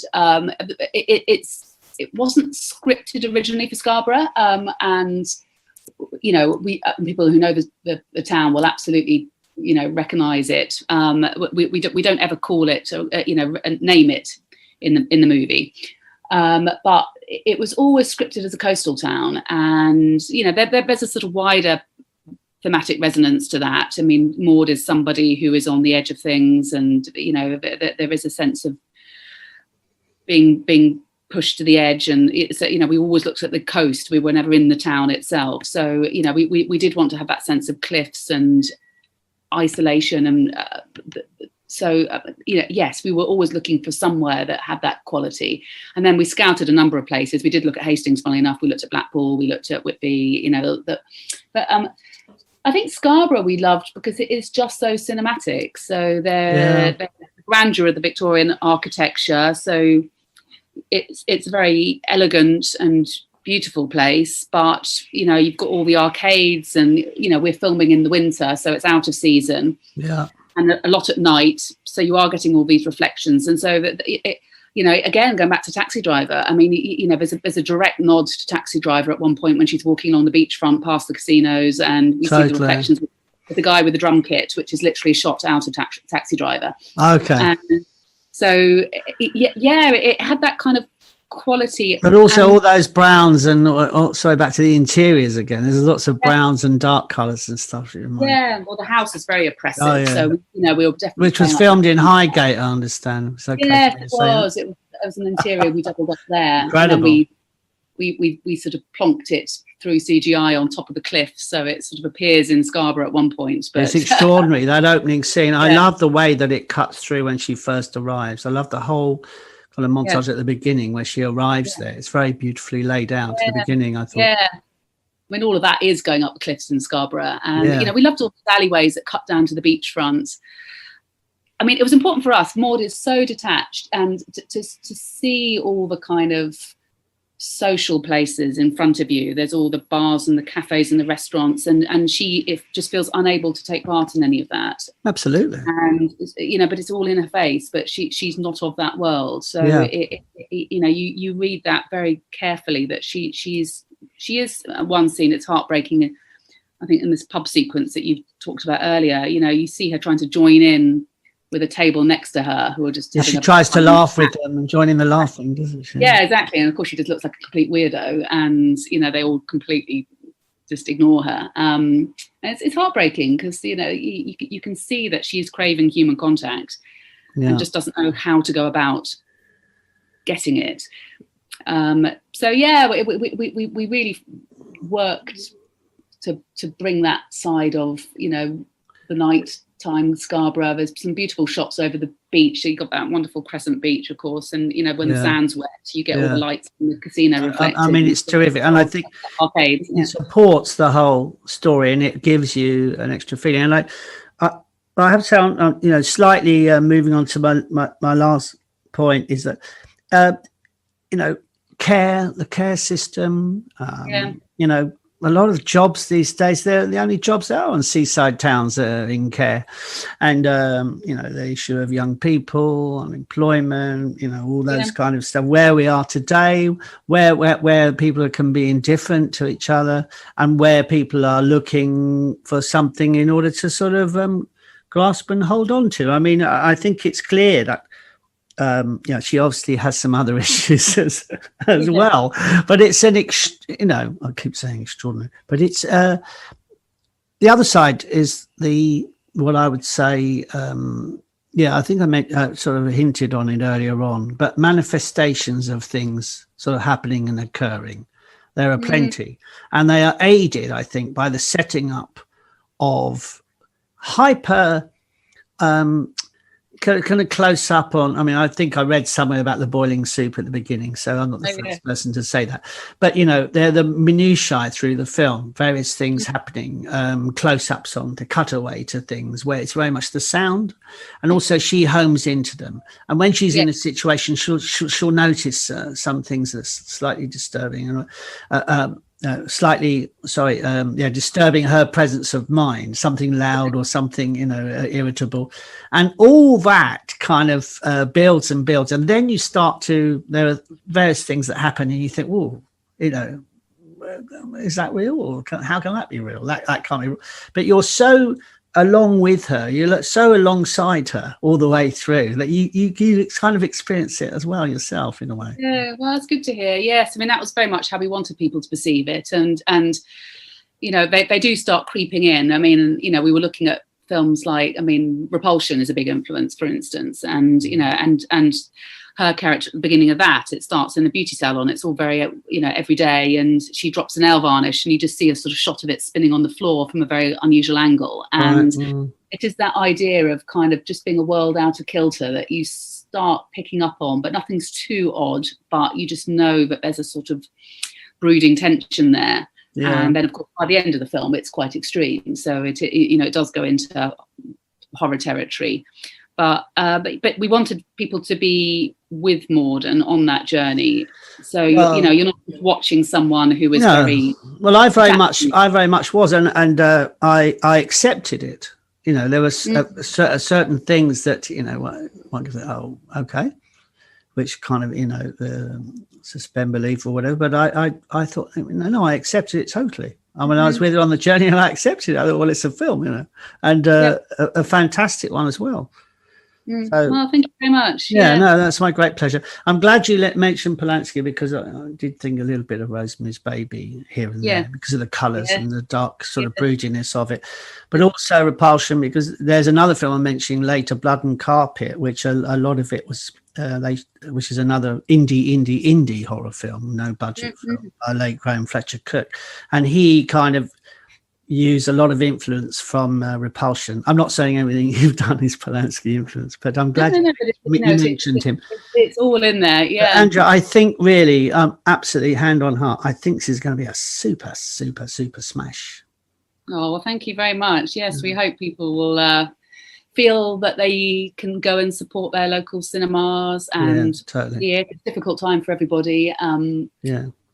it wasn't scripted originally for Scarborough, and we people who know the town will absolutely recognise it. We don't ever call it name it in the movie, but it was always scripted as a coastal town, and there's a sort of wider thematic resonance to that. I mean, Maud is somebody who is on the edge of things, and there is a sense of being pushed to the edge, and it's we always looked at the coast. We were never in the town itself, so we did want to have that sense of cliffs and isolation, and yes, we were always looking for somewhere that had that quality. And then we scouted a number of places. We did look at Hastings, funnily enough. We looked at Blackpool, we looked at Whitby, but I think Scarborough we loved because it is just so cinematic. So the grandeur of the Victorian architecture. So it's a very elegant and beautiful place, but you've got all the arcades, and we're filming in the winter, so it's out of season. Yeah. And a lot at night, so you are getting all these reflections. And so that again, going back to Taxi Driver, I mean, there's a direct nod to Taxi Driver at one point when she's walking along the beachfront past the casinos, and we see the reflections with the guy with the drum kit, which is literally shot out of Taxi Driver. Okay. And so it had that kind of quality, but also all those browns, and sorry, back to the interiors again. There's lots of browns and dark colours and stuff. Yeah, well, the house is very oppressive. So we were definitely, which was filmed in Highgate, I understand. Yes, it was. It was an interior we doubled up there. Incredible. And then we sort of plonked it through CGI on top of the cliff, so it sort of appears in Scarborough at one point. But it's extraordinary, that opening scene. I love the way that it cuts through when she first arrives. I love the whole kind of montage at the beginning where she arrives there. It's very beautifully laid out at the beginning, I thought. Yeah. I mean, all of that is going up the cliffs in Scarborough. And, we loved all the alleyways that cut down to the beachfront. I mean, it was important for us. Maud is so detached, and to see all the kind of social places in front of you. There's all the bars and the cafes and the restaurants, and she just feels unable to take part in any of that. Absolutely. And but it's all in her face. But she's not of that world. So you read that very carefully, that she is one scene. It's heartbreaking. I think in this pub sequence that you talked about earlier, you see her trying to join in with a table next to her, who are just she tries to laugh with them and join in the laughing, doesn't she? Yeah, exactly. And of course she just looks like a complete weirdo, and they all completely just ignore her. And it's heartbreaking because you can see that she's craving human contact and just doesn't know how to go about getting it. So we really worked to bring that side of the night time Scarborough. There's some beautiful shots over the beach. So you got that wonderful crescent beach, of course, and when the sand's wet, you get all the lights from the casino reflected. I mean, it's terrific, and I think it supports the whole story, and it gives you an extra feeling. And I have to say, slightly moving on to my last point is that the care system, a lot of jobs these days, they're the only jobs that are on seaside towns in care. And, the issue of young people, unemployment, all those kind of stuff, where we are today, where people can be indifferent to each other, and where people are looking for something in order to sort of grasp and hold on to. I mean, I think it's clear that she obviously has some other issues as well, but it's I keep saying extraordinary, but it's the other side is what I would say. I think I sort of hinted on it earlier on, but manifestations of things sort of happening and occurring, there are plenty, and they are aided, I think, by the setting up of hyper kind of close up on. I mean, I think I read somewhere about the boiling soup at the beginning, so I'm not the first person to say that. But, you know, they're the minutiae through the film, various things happening, close-ups on to cutaway to things where it's very much the sound, and also she homes into them. And when she's in a situation, she'll notice some things that's slightly disturbing and disturbing her presence of mind, something loud or something, irritable, and all that kind of builds and builds, and then you start to, there are various things that happen and you think, oh, is that real, or how can that be real? That can't be real. But you're so along with her, you look so alongside her all the way through that you kind of experience it as well yourself in a way. Yeah, well, that's good to hear. Yes, I mean, that was very much how we wanted people to perceive it, and they do start creeping in. I mean, we were looking at films like, I mean, Repulsion is a big influence, for instance, and and her character at the beginning of that, it starts in a beauty salon. It's all very, every day, and she drops a nail varnish and you just see a sort of shot of it spinning on the floor from a very unusual angle. And it is that idea of kind of just being a world out of kilter that you start picking up on, but nothing's too odd, but you just know that there's a sort of brooding tension there. Yeah. And then, of course, by the end of the film, it's quite extreme. So it does go into horror territory. But we wanted people to be with Maud and on that journey. So you're not watching someone who is very. Well, I very much was, and I accepted it. There was certain things that one could say, oh, okay, which kind of suspend belief or whatever. But I thought, no, I accepted it totally. I mean, I was with her on the journey and I accepted it. I thought, well, it's a film, and a fantastic one as well. So, well, thank you very much. Yeah, no, that's my great pleasure. I'm glad you mention Polanski, because I did think a little bit of Rosemary's Baby here and there because of the colours and the dark sort of broodiness of it. But also Repulsion, because there's another film I'm mentioning later, Blood and Carpet, which a lot of it was, which is another indie horror film, no budget film, by late Graham Fletcher Cook. And he kind of use a lot of influence from Repulsion. I'm not saying everything you've done is Polanski influence, but I'm glad you mentioned him. It's all in there, yeah. But Andrea, I think really, absolutely hand on heart, I think this is going to be a super, super, super smash. Oh, well, thank you very much. Yes, we hope people will feel that they can go and support their local cinemas, and it's a difficult time for everybody.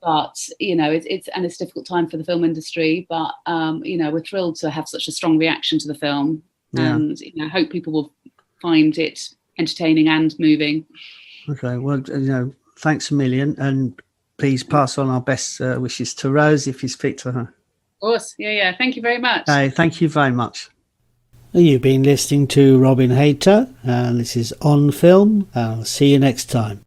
But it's a difficult time for the film industry. But we're thrilled to have such a strong reaction to the film, and I hope people will find it entertaining and moving. Okay, well, thanks a million, and please pass on our best wishes to Rose if you speak to her. Of course, yeah. Thank you very much. Thank you very much. You've been listening to Robin Hayter, and this is On Film. I'll see you next time.